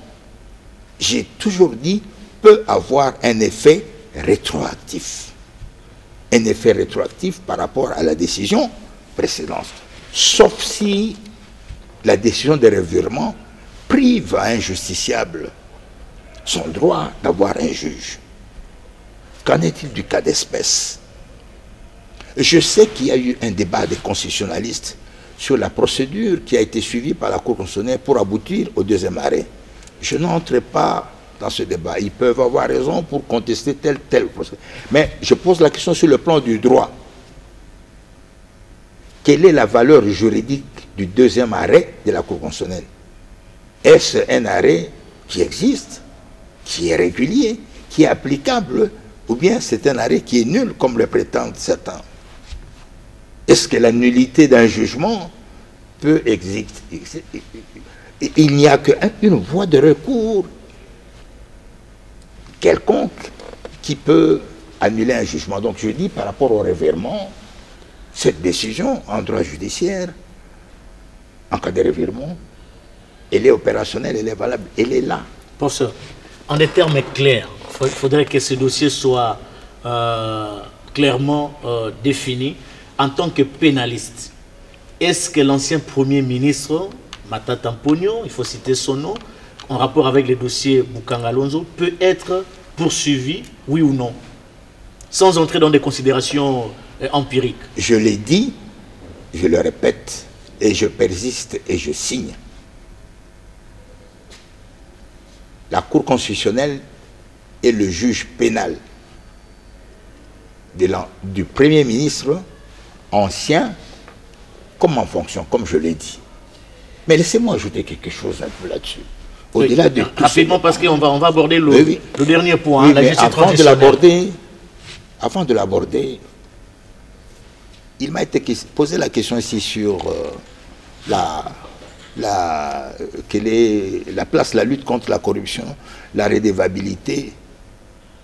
j'ai toujours dit, peut avoir un effet rétroactif. Un effet rétroactif par rapport à la décision précédente. Sauf si la décision de revirement prive à un justiciable son droit d'avoir un juge. Qu'en est-il du cas d'espèce? Je sais qu'il y a eu un débat des constitutionnalistes sur la procédure qui a été suivie par la Cour constitutionnelle pour aboutir au deuxième arrêt. Je n'entre pas dans ce débat. Ils peuvent avoir raison pour contester tel procédure. Mais je pose la question sur le plan du droit. Quelle est la valeur juridique du deuxième arrêt de la Cour constitutionnelle? Est-ce un arrêt qui existe, qui est régulier, qui est applicable, ou bien c'est un arrêt qui est nul, comme le prétendent certains? Est-ce que la nullité d'un jugement peut exister? Il n'y a qu'une voie de recours quelconque qui peut annuler un jugement. Donc je dis par rapport au revirement, cette décision en droit judiciaire, en cas de revirement, elle est opérationnelle, elle est valable, elle est là. Professeur, en des termes clairs, il faudrait que ce dossier soit clairement défini. En tant que pénaliste, est-ce que l'ancien Premier ministre, Matata Mponyo, il faut citer son nom, en rapport avec les dossiers Bukanga Lonzo, peut être poursuivi, oui ou non, sans entrer dans des considérations empiriques? Je l'ai dit, je le répète, et je persiste et je signe. La Cour constitutionnelle est le juge pénal du Premier ministre ancien comme en fonction, comme je l'ai dit. Mais laissez-moi ajouter quelque chose un peu là-dessus. Au-delà de tout rapidement, parce qu'on va aborder le dernier point, la justice transitionnelle. Avant de l'aborder, il m'a été posé la question ici sur quelle est la place, la lutte contre la corruption, la redevabilité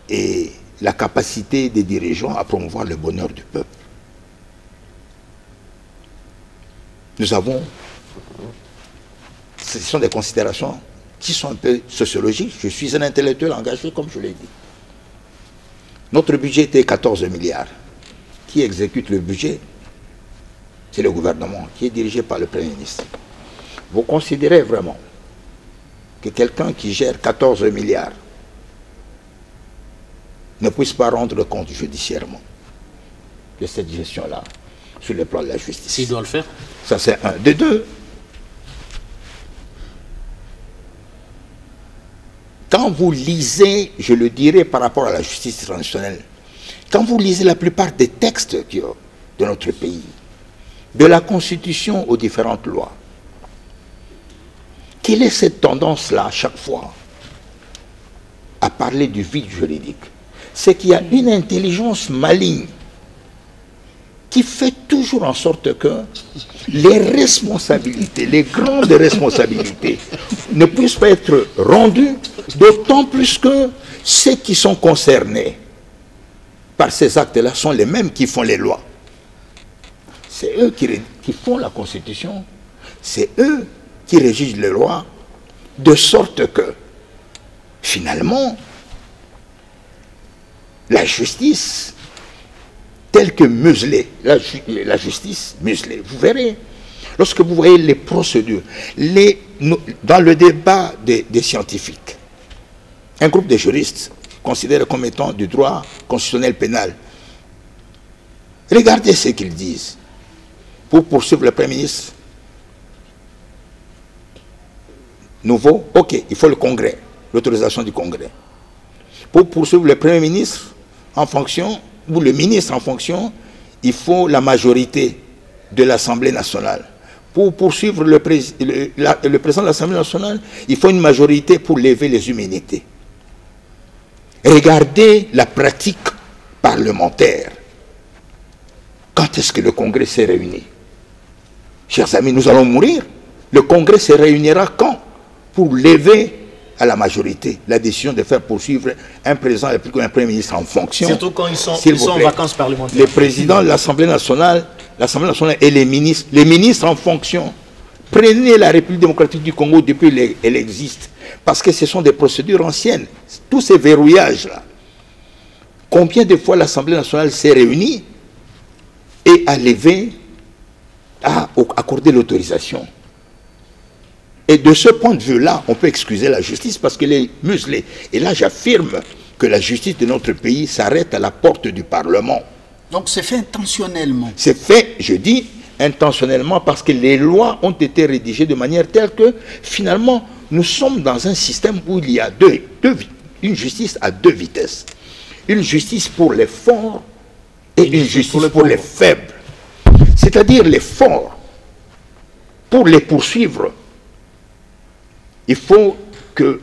et la capacité des dirigeants à promouvoir le bonheur du peuple. Nous avons, ce sont des considérations qui sont un peu sociologiques. Je suis un intellectuel engagé, comme je l'ai dit. Notre budget était 14 milliards. Qui exécute le budget? C'est le gouvernement, qui est dirigé par le Premier ministre. Vous considérez vraiment que quelqu'un qui gère 14 milliards ne puisse pas rendre compte judiciairement de cette gestion-là sur le plan de la justice? S'il doit le faire. Ça, c'est un. De deux, quand vous lisez, je le dirais par rapport à la justice transitionnelle, quand vous lisez la plupart des textes de notre pays, de la Constitution aux différentes lois, quelle est cette tendance-là, à chaque fois, à parler du vide juridique? C'est qu'il y a une intelligence maligne qui fait toujours en sorte que les responsabilités, les grandes responsabilités, ne puissent pas être rendues, d'autant plus que ceux qui sont concernés par ces actes-là sont les mêmes qui font les lois. C'est eux qui font la Constitution, c'est eux qui régissent les lois, De sorte que, finalement, la justice, telle que muselée, la justice muselée, vous verrez, lorsque vous voyez les procédures, dans le débat des scientifiques, un groupe de juristes considérés comme étant du droit constitutionnel pénal, regardez ce qu'ils disent pour poursuivre le Premier ministre. Nouveau, ok, il faut le Congrès, l'autorisation du Congrès. Pour poursuivre le Premier ministre en fonction, ou le ministre en fonction, il faut la majorité de l'Assemblée nationale. Pour poursuivre le président de l'Assemblée nationale, il faut une majorité pour lever les immunités. Regardez la pratique parlementaire. Quand est-ce que le Congrès s'est réuni? Chers amis, nous allons mourir. Le Congrès se réunira quand? Pour lever à la majorité la décision de faire poursuivre un président ou un Premier ministre en fonction. Surtout quand ils sont en vacances parlementaires. Les présidents de l'Assemblée nationale et les ministres en fonction. Prenez la République démocratique du Congo depuis qu'elle existe. Parce que ce sont des procédures anciennes. Tous ces verrouillages-là. Combien de fois l'Assemblée nationale s'est réunie et a levé, a accordé l'autorisation? Et de ce point de vue-là, on peut excuser la justice parce qu'elle est muselée. Et là, j'affirme que la justice de notre pays s'arrête à la porte du Parlement. Donc c'est fait intentionnellement. C'est fait, je dis, intentionnellement parce que les lois ont été rédigées de manière telle que, finalement, nous sommes dans un système où il y a une justice à deux vitesses. Une justice pour les forts et une justice pour les faibles. C'est-à-dire les forts, pour les poursuivre, il faut que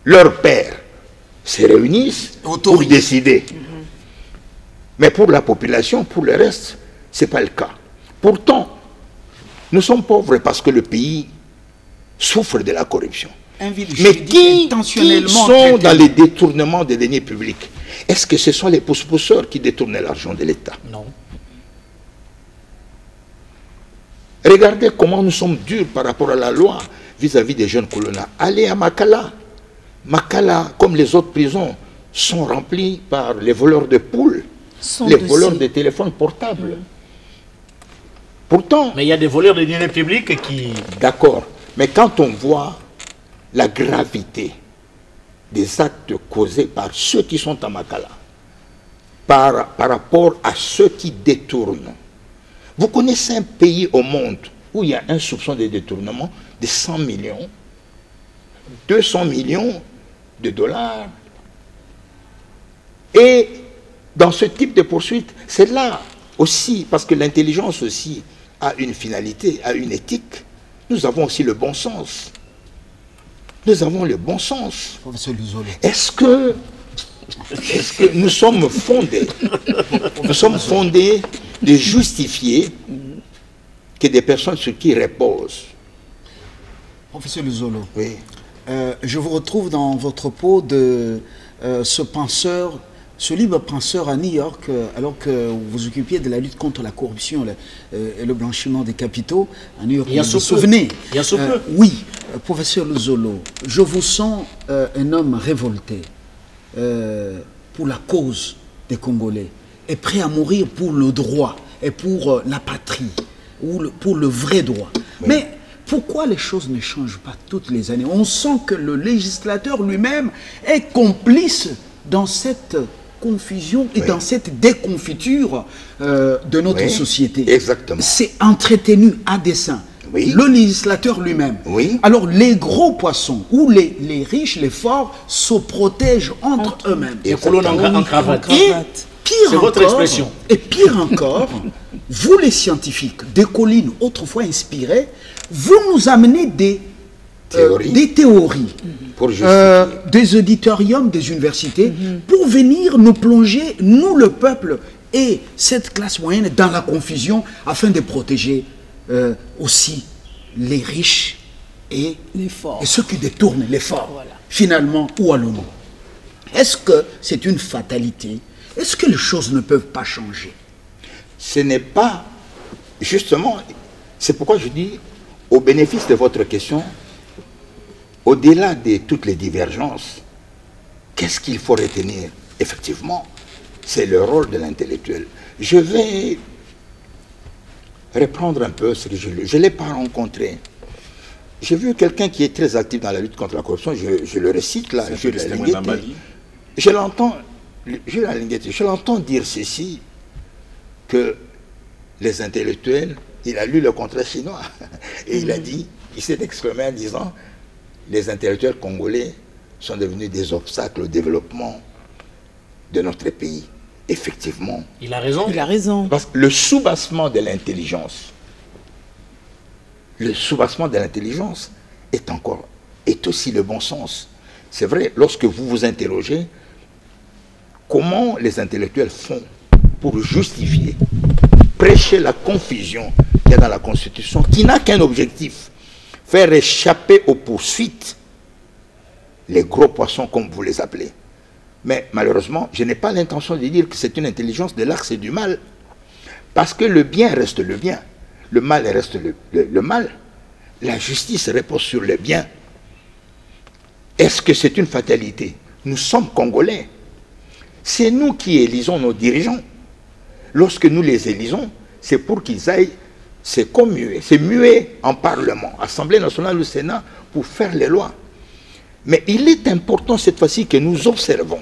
leurs pairs se réunissent pour décider. Mais pour la population, pour le reste, ce n'est pas le cas. Pourtant, nous sommes pauvres parce que le pays souffre de la corruption. Mais qui sont dans les détournements des deniers publics? Est-ce que ce sont les pousse-pousseurs qui détournent l'argent de l'État? Non. Regardez comment nous sommes durs par rapport à la loi vis-à-vis des jeunes colonels. Allez à Makala. Makala, comme les autres prisons, sont remplies par les voleurs de poules, les voleurs de téléphones portables. Pourtant... Mais il y a des voleurs de deniers publics qui... D'accord. Mais quand on voit la gravité des actes causés par ceux qui sont à Makala, par rapport à ceux qui détournent, vous connaissez un pays au monde où il y a un soupçon de détournement de 100 millions, 200 millions de dollars. Et dans ce type de poursuite, c'est là aussi, parce que l'intelligence aussi a une finalité, a une éthique, nous avons aussi le bon sens. Nous avons le bon sens. Est-ce que nous sommes fondés de justifier que des personnes sur qui reposent? Professeur Luzolo, oui. Je vous retrouve dans votre pot de ce libre penseur à New York, alors que vous vous occupiez de la lutte contre la corruption et le blanchiment des capitaux à New York. Il y a vous vous souvenez? Il y a peu. Oui, professeur Luzolo, je vous sens un homme révolté pour la cause des Congolais et prêt à mourir pour le droit et pour la patrie, ou pour le vrai droit. Oui. Mais pourquoi les choses ne changent pas toutes les années? On sent que le législateur lui-même est complice dans cette confusion et dans cette déconfiture de notre société. Exactement. C'est entretenu à dessein. Oui. Le législateur lui-même. Oui. Alors les gros poissons ou les riches, les forts se protègent entre eux-mêmes. Les colons en cravate. C'est votre expression. Et pire encore, vous les scientifiques, des collines autrefois inspirées, vous nous amenez des théories, pour des auditoriums des universités, pour venir nous plonger, nous le peuple et cette classe moyenne, dans la confusion afin de protéger aussi les riches et les forts. Et ceux qui détournent les forts. Voilà. Finalement, où allons-nous? Est-ce que c'est une fatalité? Est-ce que les choses ne peuvent pas changer? Ce n'est pas... Justement, c'est pourquoi je dis, au bénéfice de votre question, au-delà de toutes les divergences, qu'est-ce qu'il faut retenir? Effectivement, c'est le rôle de l'intellectuel. Je vais reprendre un peu ce que je ne l'ai pas rencontré. J'ai vu quelqu'un qui est très actif dans la lutte contre la corruption, je le récite là, je l'entends dire ceci, que les intellectuels, il a lu le contrat chinois, et il a dit, il s'est exprimé en disant, les intellectuels congolais sont devenus des obstacles au développement de notre pays. Effectivement. Il a raison. Il a raison. Parce que le soubassement de l'intelligence, est aussi le bon sens. C'est vrai, lorsque vous vous interrogez, comment les intellectuels font pour justifier, prêcher la confusion qu'il y a dans la Constitution, qui n'a qu'un objectif, faire échapper aux poursuites les gros poissons, comme vous les appelez. Mais malheureusement, je n'ai pas l'intention de dire que c'est une intelligence de l'axe et du mal, parce que le bien reste le bien, le mal reste le mal. La justice repose sur le bien. Est-ce que c'est une fatalité? Nous sommes Congolais. C'est nous qui élisons nos dirigeants. Lorsque nous les élisons, c'est pour qu'ils aillent se commuer, se muer en Parlement, Assemblée nationale ou Sénat, pour faire les lois. Mais il est important cette fois-ci que nous observons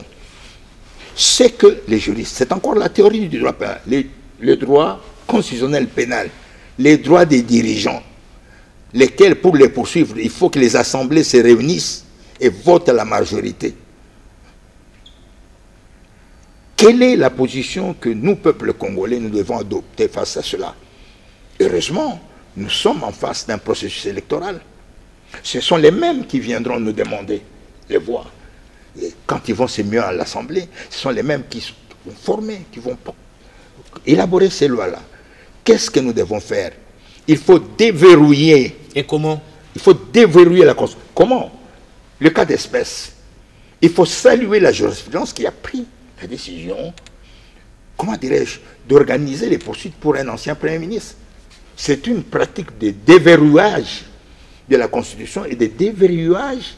ce que les juristes, c'est encore la théorie du droit pénal, le droit constitutionnel pénal, les droits des dirigeants, lesquels pour les poursuivre, il faut que les assemblées se réunissent et votent à la majorité. Quelle est la position que nous, peuple congolais, nous devons adopter face à cela? Heureusement, nous sommes en face d'un processus électoral. Ce sont les mêmes qui viendront nous demander les voix. Et quand ils vont se muer à l'Assemblée, ce sont les mêmes qui vont former, qui vont élaborer ces lois-là. Qu'est-ce que nous devons faire? Il faut déverrouiller. Et comment? Il faut déverrouiller la Constitution. Comment? Le cas d'espèce. Il faut saluer la jurisprudence qui a pris la décision, comment dirais-je, d'organiser les poursuites pour un ancien Premier ministre. C'est une pratique de déverrouillage de la Constitution et de déverrouillage,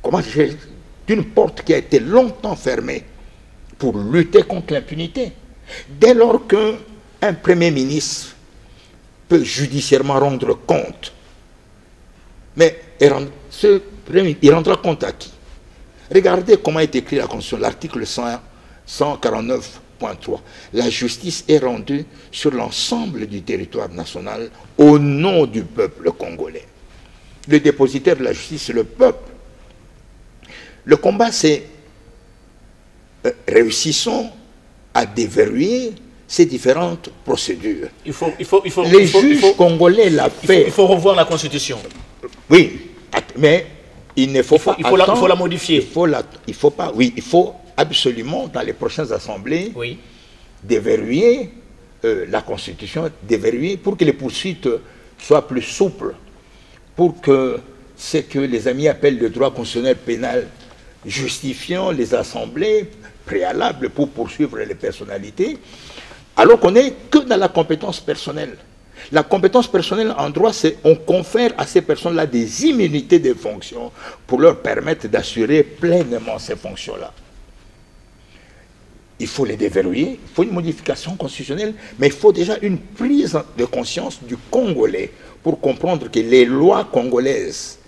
comment dirais-je, d'une porte qui a été longtemps fermée pour lutter contre l'impunité. Dès lors qu'un Premier ministre peut judiciairement rendre compte, mais il rendra compte à qui? Regardez comment est écrit la Constitution, l'article 149.3. La justice est rendue sur l'ensemble du territoire national au nom du peuple congolais. Le dépositaire de la justice, c'est le peuple. Le combat, c'est réussissons à déverrouiller ces différentes procédures. Les juges congolais l'ont fait. Il faut revoir la Constitution. Oui, mais il ne faut pas il faut la modifier. Il faut absolument, dans les prochaines assemblées, oui, déverrouiller la Constitution, déverrouiller pour que les poursuites soient plus souples, pour que ce que les amis appellent le droit constitutionnel pénal, justifiant les assemblées préalables pour poursuivre les personnalités, alors qu'on n'est que dans la compétence personnelle. La compétence personnelle en droit, c'est on confère à ces personnes-là des immunités de fonction pour leur permettre d'assurer pleinement ces fonctions-là. Il faut les déverrouiller, il faut une modification constitutionnelle, mais il faut déjà une prise de conscience du Congolais pour comprendre que les lois congolaises,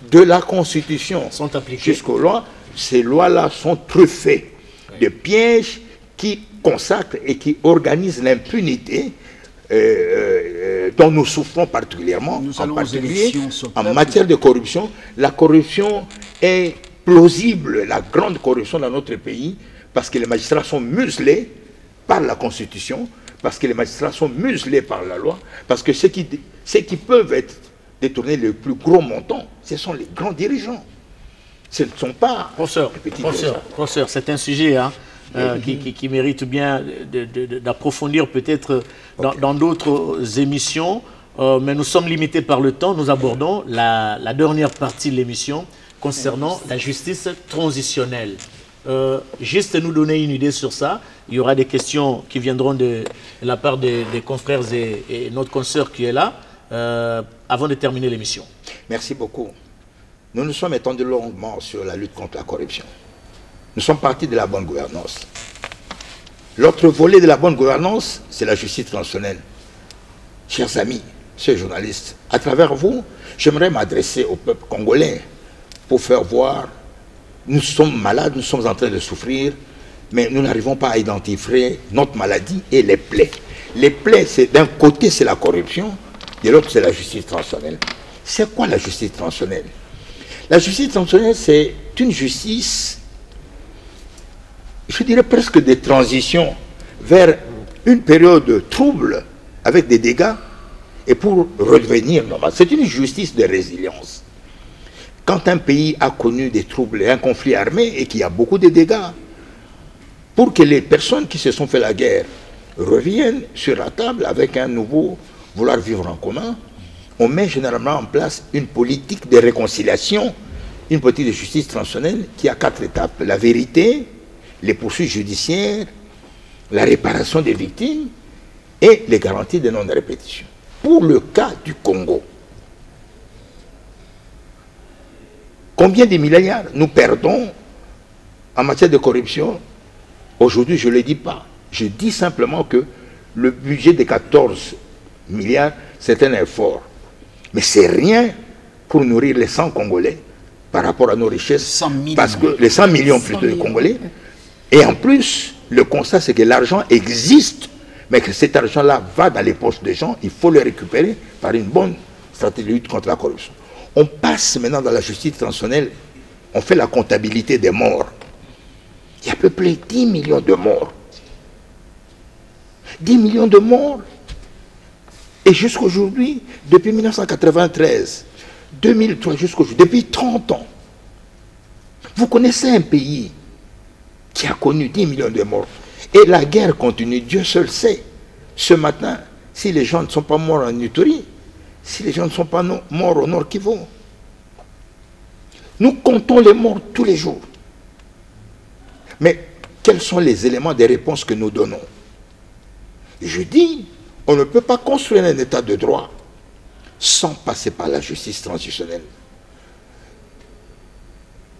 de la Constitution sont appliquées jusqu'aux lois, ces lois-là sont truffées de pièges qui consacrent et qui organisent l'impunité dont nous souffrons particulièrement, en particulier en matière de corruption. La corruption est plausible, la grande corruption dans notre pays, parce que les magistrats sont muselés par la Constitution, parce que les magistrats sont muselés par la loi, parce que ceux qui peuvent être détournés le plus gros montant, ce sont les grands dirigeants. Ce ne sont pas les petits dirigeants. Professeur, c'est un sujet qui mérite bien d'approfondir peut-être dans d'autres émissions, mais nous sommes limités par le temps. Nous abordons la dernière partie de l'émission concernant la justice transitionnelle. Juste nous donner une idée sur ça. Il y aura des questions qui viendront de la part des confrères et notre consoeur qui est là, avant de terminer l'émission. Merci beaucoup. nous nous sommes étendus longuement sur la lutte contre la corruption. Nous sommes partis de la bonne gouvernance. L'autre volet de la bonne gouvernance, c'est la justice transitionnelle. Chers amis, chers journalistes, à travers vous, j'aimerais m'adresser au peuple congolais pour faire voir, nous sommes malades, nous sommes en train de souffrir, mais nous n'arrivons pas à identifier notre maladie et les plaies. Les plaies, d'un côté, c'est la corruption, de l'autre, c'est la justice transitionnelle. C'est quoi la justice transitionnelle? La justice transitionnelle, c'est une justice, je dirais presque de transition vers une période trouble avec des dégâts et pour redevenir normal. C'est une justice de résilience. Quand un pays a connu des troubles et un conflit armé et qu'il y a beaucoup de dégâts, pour que les personnes qui se sont fait la guerre reviennent sur la table avec un nouveau vouloir vivre en commun, on met généralement en place une politique de réconciliation, une politique de justice transitionnelle qui a 4 étapes. La vérité, les poursuites judiciaires, la réparation des victimes et les garanties de non-répétition. Pour le cas du Congo, combien de milliards nous perdons en matière de corruption? Aujourd'hui, je ne le dis pas. Je dis simplement que le budget de 14 milliards, c'est un effort. Mais c'est rien pour nourrir les 100 Congolais par rapport à nos richesses. 100 millions. Parce que les 100 millions plutôt de Congolais. Et en plus, le constat, c'est que l'argent existe, mais que cet argent-là va dans les poches des gens. Il faut le récupérer par une bonne stratégie de lutte contre la corruption. On passe maintenant dans la justice transitionnelle, on fait la comptabilité des morts. Il y a à peu près 10 millions de morts. 10 millions de morts. Et jusqu'aujourd'hui, depuis 1993, 2003 jusqu'aujourd'hui, depuis 30 ans, vous connaissez un pays qui a connu 10 millions de morts. Et la guerre continue, Dieu seul sait. Ce matin, si les gens ne sont pas morts en Ituri, si les gens ne sont pas morts au Nord Kivu, nous comptons les morts tous les jours. Mais quels sont les éléments des réponses que nous donnons? Je dis, on ne peut pas construire un état de droit sans passer par la justice transitionnelle.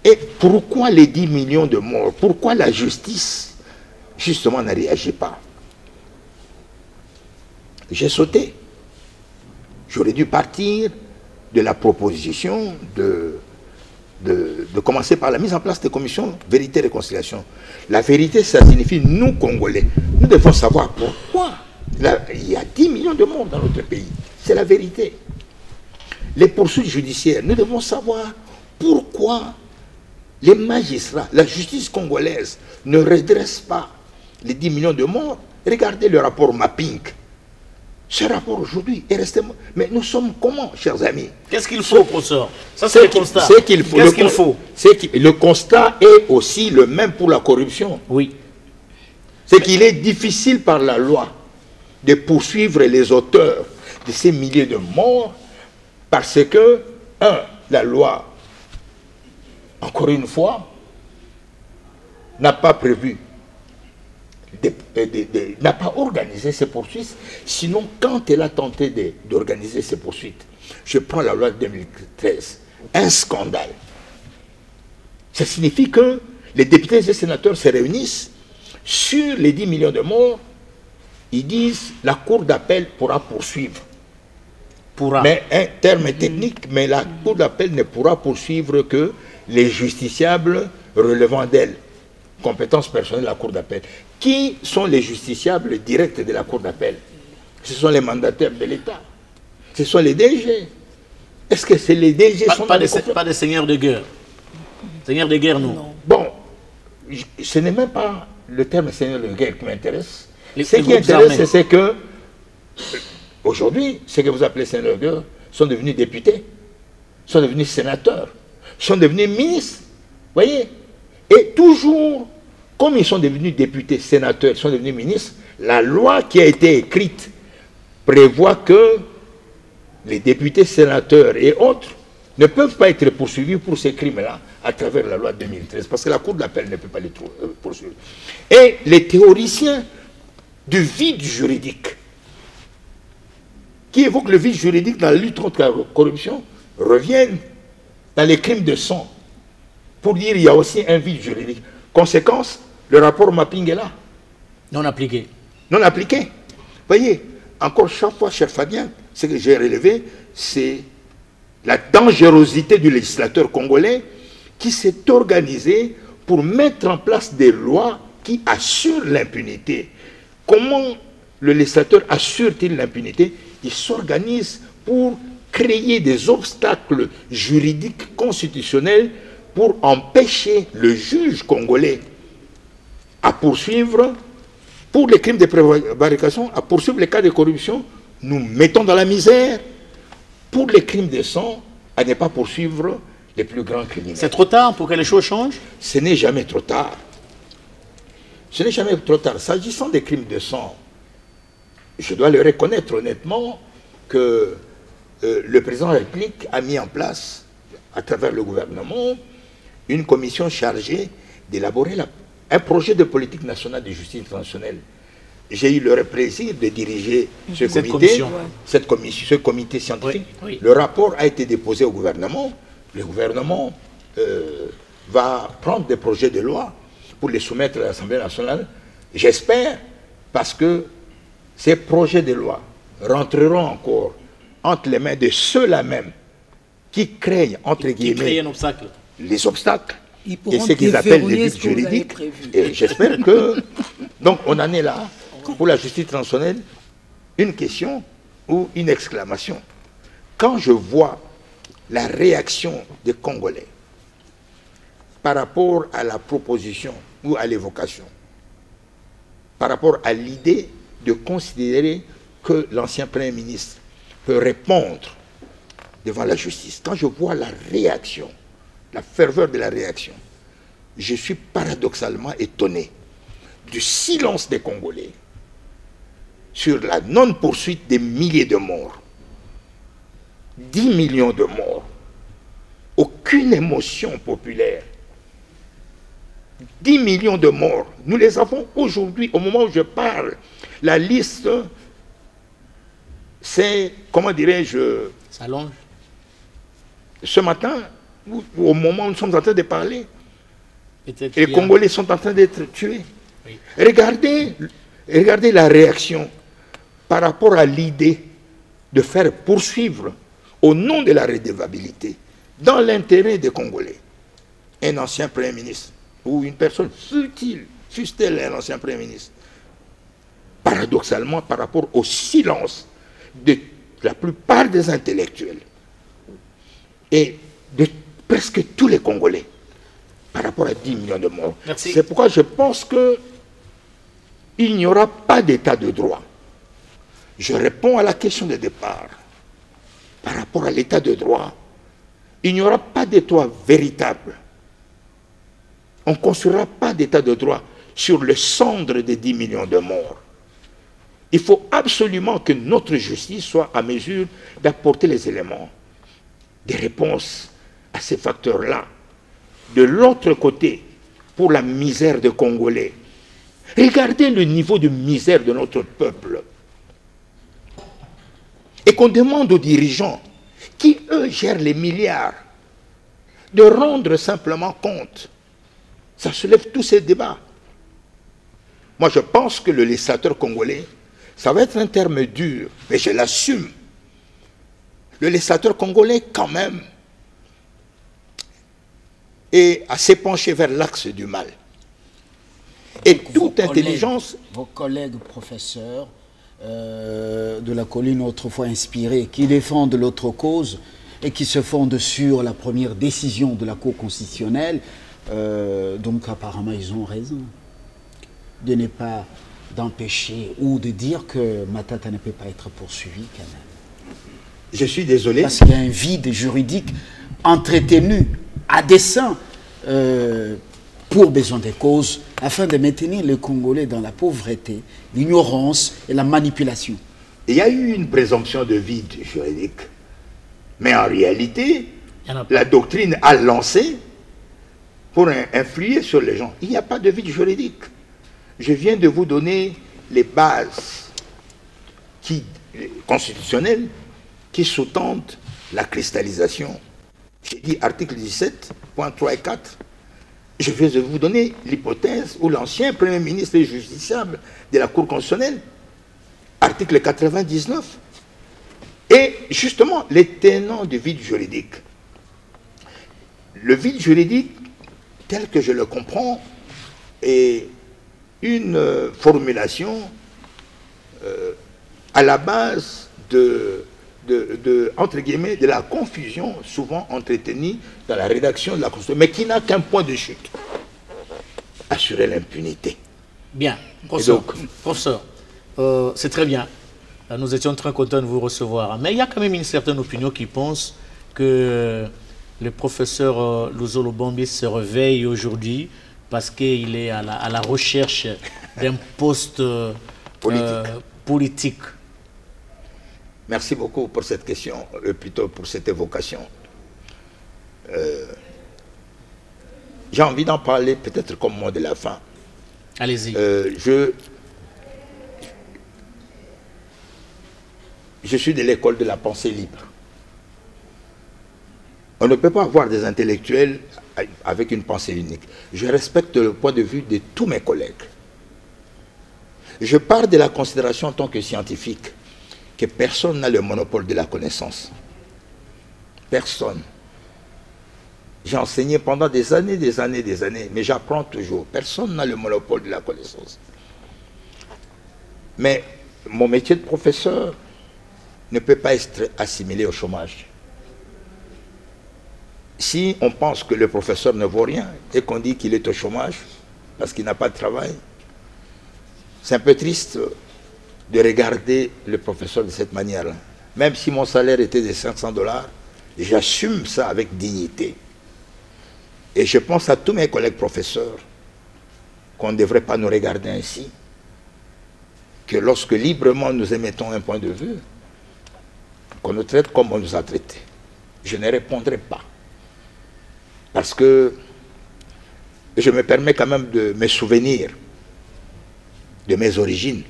Et pourquoi les 10 millions de morts? Pourquoi la justice, justement, ne réagit pas? J'ai sauté. J'aurais dû partir de la proposition de commencer par la mise en place des commissions vérité et réconciliation. La vérité, ça signifie nous, Congolais. Nous devons savoir pourquoi il y a 10 millions de morts dans notre pays. C'est la vérité. Les poursuites judiciaires, nous devons savoir pourquoi les magistrats, la justice congolaise ne redresse pas les 10 millions de morts. Regardez le rapport Mapping. Ce rapport aujourd'hui est resté... Mais nous sommes comment, chers amis? Qu'est-ce qu'il faut, professeur? Ça, c'est le constat. C'est qu'il faut. Qu'est-ce qu'il faut? Le constat est aussi le même pour la corruption. Oui. C'est qu'il est difficile par la loi de poursuivre les auteurs de ces milliers de morts parce que, la loi, encore une fois, n'a pas prévu, n'a pas organisé ces poursuites. Sinon, quand elle a tenté d'organiser ces poursuites, je prends la loi de 2013, un scandale. Ça signifie que les députés et les sénateurs se réunissent sur les 10 millions de morts. Ils disent la cour d'appel pourra poursuivre. Mais un terme technique, mais la cour d'appel ne pourra poursuivre que les justiciables relevant d'elle. Compétence personnelle de la cour d'appel. Qui sont les justiciables directs de la cour d'appel? Ce sont les mandataires de l'État. Ce sont les DG. Est-ce que c'est les DG Pas des seigneurs de guerre. Seigneurs de guerre, non. Bon, ce n'est même pas le terme seigneur de guerre qui m'intéresse. Ce qui intéresse, c'est que aujourd'hui, ce que vous appelez seigneurs de guerre sont devenus députés, sont devenus sénateurs, sont devenus ministres. Voyez? Et toujours, comme ils sont devenus députés, sénateurs, ils sont devenus ministres, la loi qui a été écrite prévoit que les députés, sénateurs et autres ne peuvent pas être poursuivis pour ces crimes-là à travers la loi de 2013, parce que la Cour d'appel ne peut pas les poursuivre. Et les théoriciens du vide juridique, qui évoquent le vide juridique dans la lutte contre la corruption, reviennent dans les crimes de sang, pour dire qu'il y a aussi un vide juridique. Conséquence, le rapport mapping est là. Non appliqué. Non appliqué. Voyez, encore chaque fois, cher Fabien, ce que j'ai relevé, c'est la dangerosité du législateur congolais qui s'est organisé pour mettre en place des lois qui assurent l'impunité. Comment le législateur assure-t-il l'impunité? Il s'organise pour créer des obstacles juridiques constitutionnels pour empêcher le juge congolais à poursuivre, pour les crimes de prévarication, à poursuivre les cas de corruption. Nous mettons dans la misère. Pour les crimes de sang, à ne pas poursuivre les plus grands criminels. C'est trop tard pour que les choses changent? Ce n'est jamais trop tard. Ce n'est jamais trop tard. S'agissant des crimes de sang, je dois le reconnaître honnêtement que le président de la République a mis en place, à travers le gouvernement, une commission chargée d'élaborer un projet de politique nationale de justice transitionnelle. J'ai eu le plaisir de diriger ce comité scientifique. Oui, oui. Le rapport a été déposé au gouvernement. Le gouvernement va prendre des projets de loi pour les soumettre à l'Assemblée nationale. J'espère, parce que ces projets de loi rentreront encore entre les mains de ceux-là même qui craignent, entre guillemets, les obstacles et ce qu'ils appellent les vides juridiques. Et j'espère que... Donc on en est là, pour la justice transitionnelle, une question ou une exclamation. Quand je vois la réaction des Congolais par rapport à la proposition ou à l'évocation, par rapport à l'idée de considérer que l'ancien Premier ministre peut répondre devant la justice, quand je vois la réaction, la ferveur de la réaction, je suis paradoxalement étonné du silence des Congolais sur la non-poursuite des milliers de morts. 10 millions de morts. Aucune émotion populaire. 10 millions de morts. Nous les avons aujourd'hui, au moment où je parle. La liste, c'est, comment dirais-je... S'allonge. Ce matin, au moment où nous sommes en train de parler, les Congolais sont en train d'être tués. Oui. Regardez la réaction par rapport à l'idée de faire poursuivre au nom de la redevabilité, dans l'intérêt des Congolais, un ancien Premier ministre ou une personne fût-elle un ancien Premier ministre, paradoxalement par rapport au silence de la plupart des intellectuels et de presque tous les Congolais par rapport à 10 millions de morts. C'est pourquoi je pense qu'il n'y aura pas d'état de droit. Je réponds à la question de départ. Par rapport à l'état de droit, il n'y aura pas d'état véritable. On ne construira pas d'état de droit sur le cendre des 10 millions de morts. Il faut absolument que notre justice soit à mesure d'apporter les éléments, des réponses à ces facteurs-là. De l'autre côté, pour la misère des Congolais, regardez le niveau de misère de notre peuple. Et qu'on demande aux dirigeants, qui eux gèrent les milliards, de rendre simplement compte. Ça soulève tous ces débats. Moi, je pense que le législateur congolais, ça va être un terme dur, mais je l'assume. Le législateur congolais, quand même, est assez penché vers l'axe du mal. Et toute intelligence... Vos collègues professeurs de la colline autrefois inspirés, qui défendent l'autre cause et qui se fondent sur la première décision de la Cour constitutionnelle, donc apparemment ils ont raison de ne pas d'empêcher ou de dire que Matata ne peut pas être poursuivi quand même. Je suis désolé. Parce qu'il y a un vide juridique entretenu à dessein pour besoin des causes, afin de maintenir les Congolais dans la pauvreté, l'ignorance et la manipulation. Il y a eu une présomption de vide juridique, mais en réalité, la doctrine a lancé pour influer sur les gens. Il n'y a pas de vide juridique. Je viens de vous donner les bases constitutionnelles qui sous-tendent la cristallisation J'ai dit article 17.3 et 4. Je vais vous donner l'hypothèse où l'ancien Premier ministre est justiciable de la Cour constitutionnelle. Article 99. Et justement, les tenants du vide juridique. Le vide juridique, tel que je le comprends, est une formulation à la base entre guillemets, de la confusion souvent entretenue dans la rédaction de la Constitution, mais qui n'a qu'un point de chute: assurer l'impunité. Bien, professeur, c'est très bien. Nous étions très contents de vous recevoir. Mais il y a quand même une certaine opinion qui pense que le professeur Luzolo Bambi se réveille aujourd'hui parce qu'il est à la recherche d'un poste politique. Merci beaucoup pour cette question, plutôt pour cette évocation. J'ai envie d'en parler peut-être comme mot de la fin. Allez-y. Je suis de l'école de la pensée libre. On ne peut pas avoir des intellectuels avec une pensée unique. Je respecte le point de vue de tous mes collègues. Je pars de la considération en tant que scientifique que personne n'a le monopole de la connaissance. Personne. J'ai enseigné pendant des années, mais j'apprends toujours. Personne n'a le monopole de la connaissance. Mais mon métier de professeur ne peut pas être assimilé au chômage. Si on pense que le professeur ne vaut rien et qu'on dit qu'il est au chômage parce qu'il n'a pas de travail, c'est un peu triste de regarder le professeur de cette manière-là. Même si mon salaire était de $500, j'assume ça avec dignité. Et je pense à tous mes collègues professeurs qu'on ne devrait pas nous regarder ainsi, que lorsque librement nous émettons un point de vue, qu'on nous traite comme on nous a traités. Je ne répondrai pas. Parce que je me permets quand même de me souvenir de mes origines.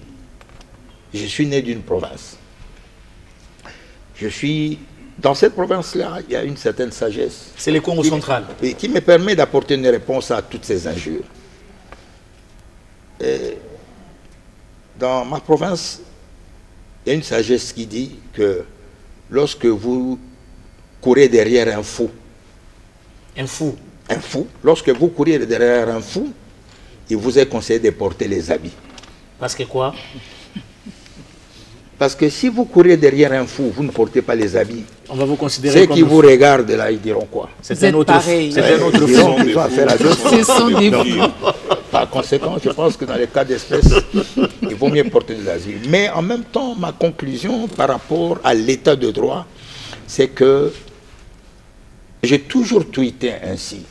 Je suis né d'une province. Dans cette province-là, il y a une certaine sagesse. C'est le Congo central. Qui me permet d'apporter une réponse à toutes ces injures. Et dans ma province, il y a une sagesse qui dit que lorsque vous courez derrière un fou, lorsque vous courez derrière un fou, il vous est conseillé de porter les habits. Parce que quoi? Parce que si vous courez derrière un fou, vous ne portez pas les habits. On va vous considérer ceux qui vous regardent là, ils diront quoi? C'est un autre fou. C'est un autre fou. Ils ont affaire à deux fous. Ce sont des fous. Par conséquent, je pense que dans les cas d'espèce, il vaut mieux porter des habits. Mais en même temps, ma conclusion par rapport à l'état de droit, c'est que j'ai toujours tweeté ainsi,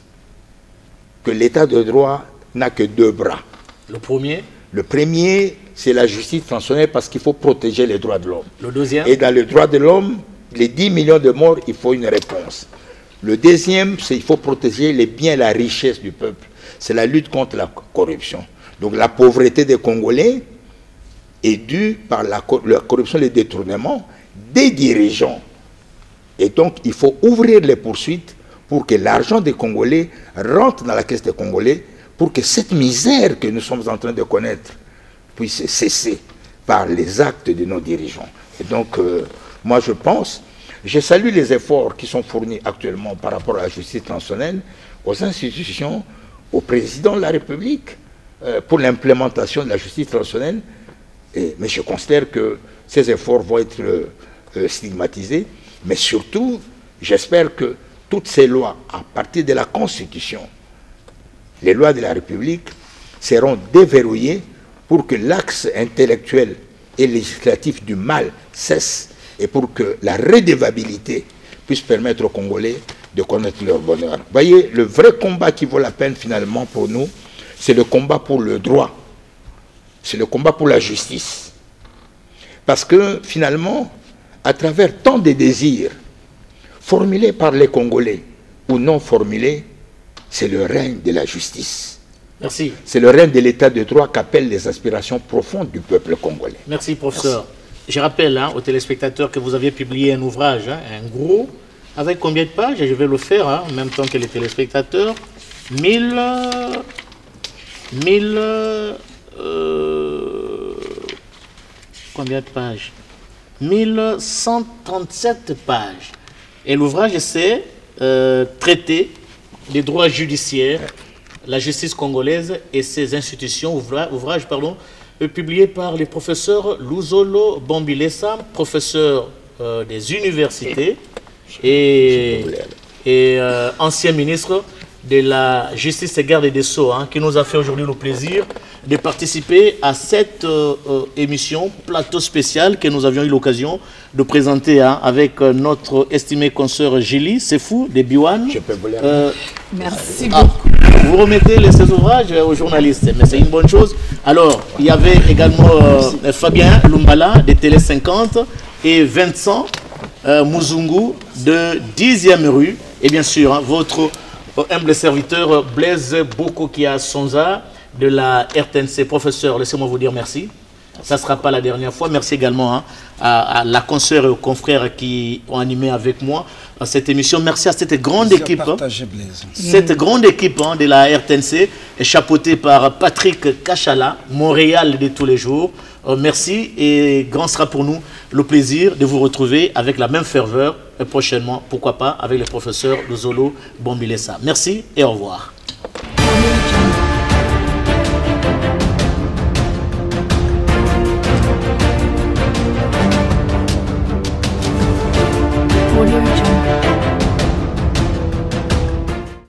que l'état de droit n'a que deux bras. Le premier? Le premier, c'est la justice transitionnelle parce qu'il faut protéger les droits de l'homme. Le deuxième? Et dans les droits de l'homme, les 10 millions de morts, il faut une réponse. Le deuxième, c'est qu'il faut protéger les biens et la richesse du peuple. C'est la lutte contre la corruption. Donc la pauvreté des Congolais est due par la corruption et les détournements des dirigeants. Et donc il faut ouvrir les poursuites pour que l'argent des Congolais rentre dans la caisse des Congolais, pour que cette misère que nous sommes en train de connaître puisse cesser par les actes de nos dirigeants. Et donc, moi je salue les efforts qui sont fournis actuellement par rapport à la justice transitionnelle, aux institutions, au président de la République, pour l'implémentation de la justice transitionnelle. Mais je considère que ces efforts vont être stigmatisés. Mais surtout, j'espère que toutes ces lois, à partir de la Constitution, les lois de la République seront déverrouillées pour que l'axe intellectuel et législatif du mal cesse et pour que la redevabilité puisse permettre aux Congolais de connaître leur bonheur. Vous voyez, le vrai combat qui vaut la peine finalement pour nous, c'est le combat pour le droit. C'est le combat pour la justice. Parce que finalement, à travers tant de désirs formulés par les Congolais ou non formulés, c'est le règne de la justice. Merci. C'est le règne de l'état de droit qu'appellent les aspirations profondes du peuple congolais. Merci, professeur. Merci. Je rappelle aux téléspectateurs que vous aviez publié un ouvrage, un gros avec combien de pages? Je vais le faire hein, en même temps que les téléspectateurs. 1000... combien de pages? 1137 pages. Et l'ouvrage, c'est traiter des droits judiciaires, la justice congolaise et ses institutions, ouvrage publié par les professeurs Luzolo Bombilesa, professeur des universités et ancien ministre de la Justice et Garde des Sceaux, hein, qui nous a fait aujourd'hui le plaisir de participer à cette émission, plateau spécial que nous avions eu l'occasion de présenter hein, avec notre estimé consoeur Gili Sefou de Biwan. Je peux vous les Merci beaucoup. Vous remettez ces ouvrages aux journalistes, mais c'est une bonne chose. Alors, il y avait également Fabien Lumbala de Télé 50 et Vincent Muzungu de 10e rue. Et bien sûr, hein, votre humble serviteur Blaise Bokokia Sonza de la RTNC. Professeur, laissez-moi vous dire merci. Ça ne sera pas la dernière fois. Merci également hein, à la consoeur et aux confrères qui ont animé avec moi cette émission. Merci à cette grande équipe. Cette grande équipe hein, de la RTNC, chapeautée par Patrick Kachala, Montréal de tous les jours. Merci et grand sera pour nous le plaisir de vous retrouver avec la même ferveur prochainement, pourquoi pas, avec le professeur Luzolo Bombilesa. Merci et au revoir.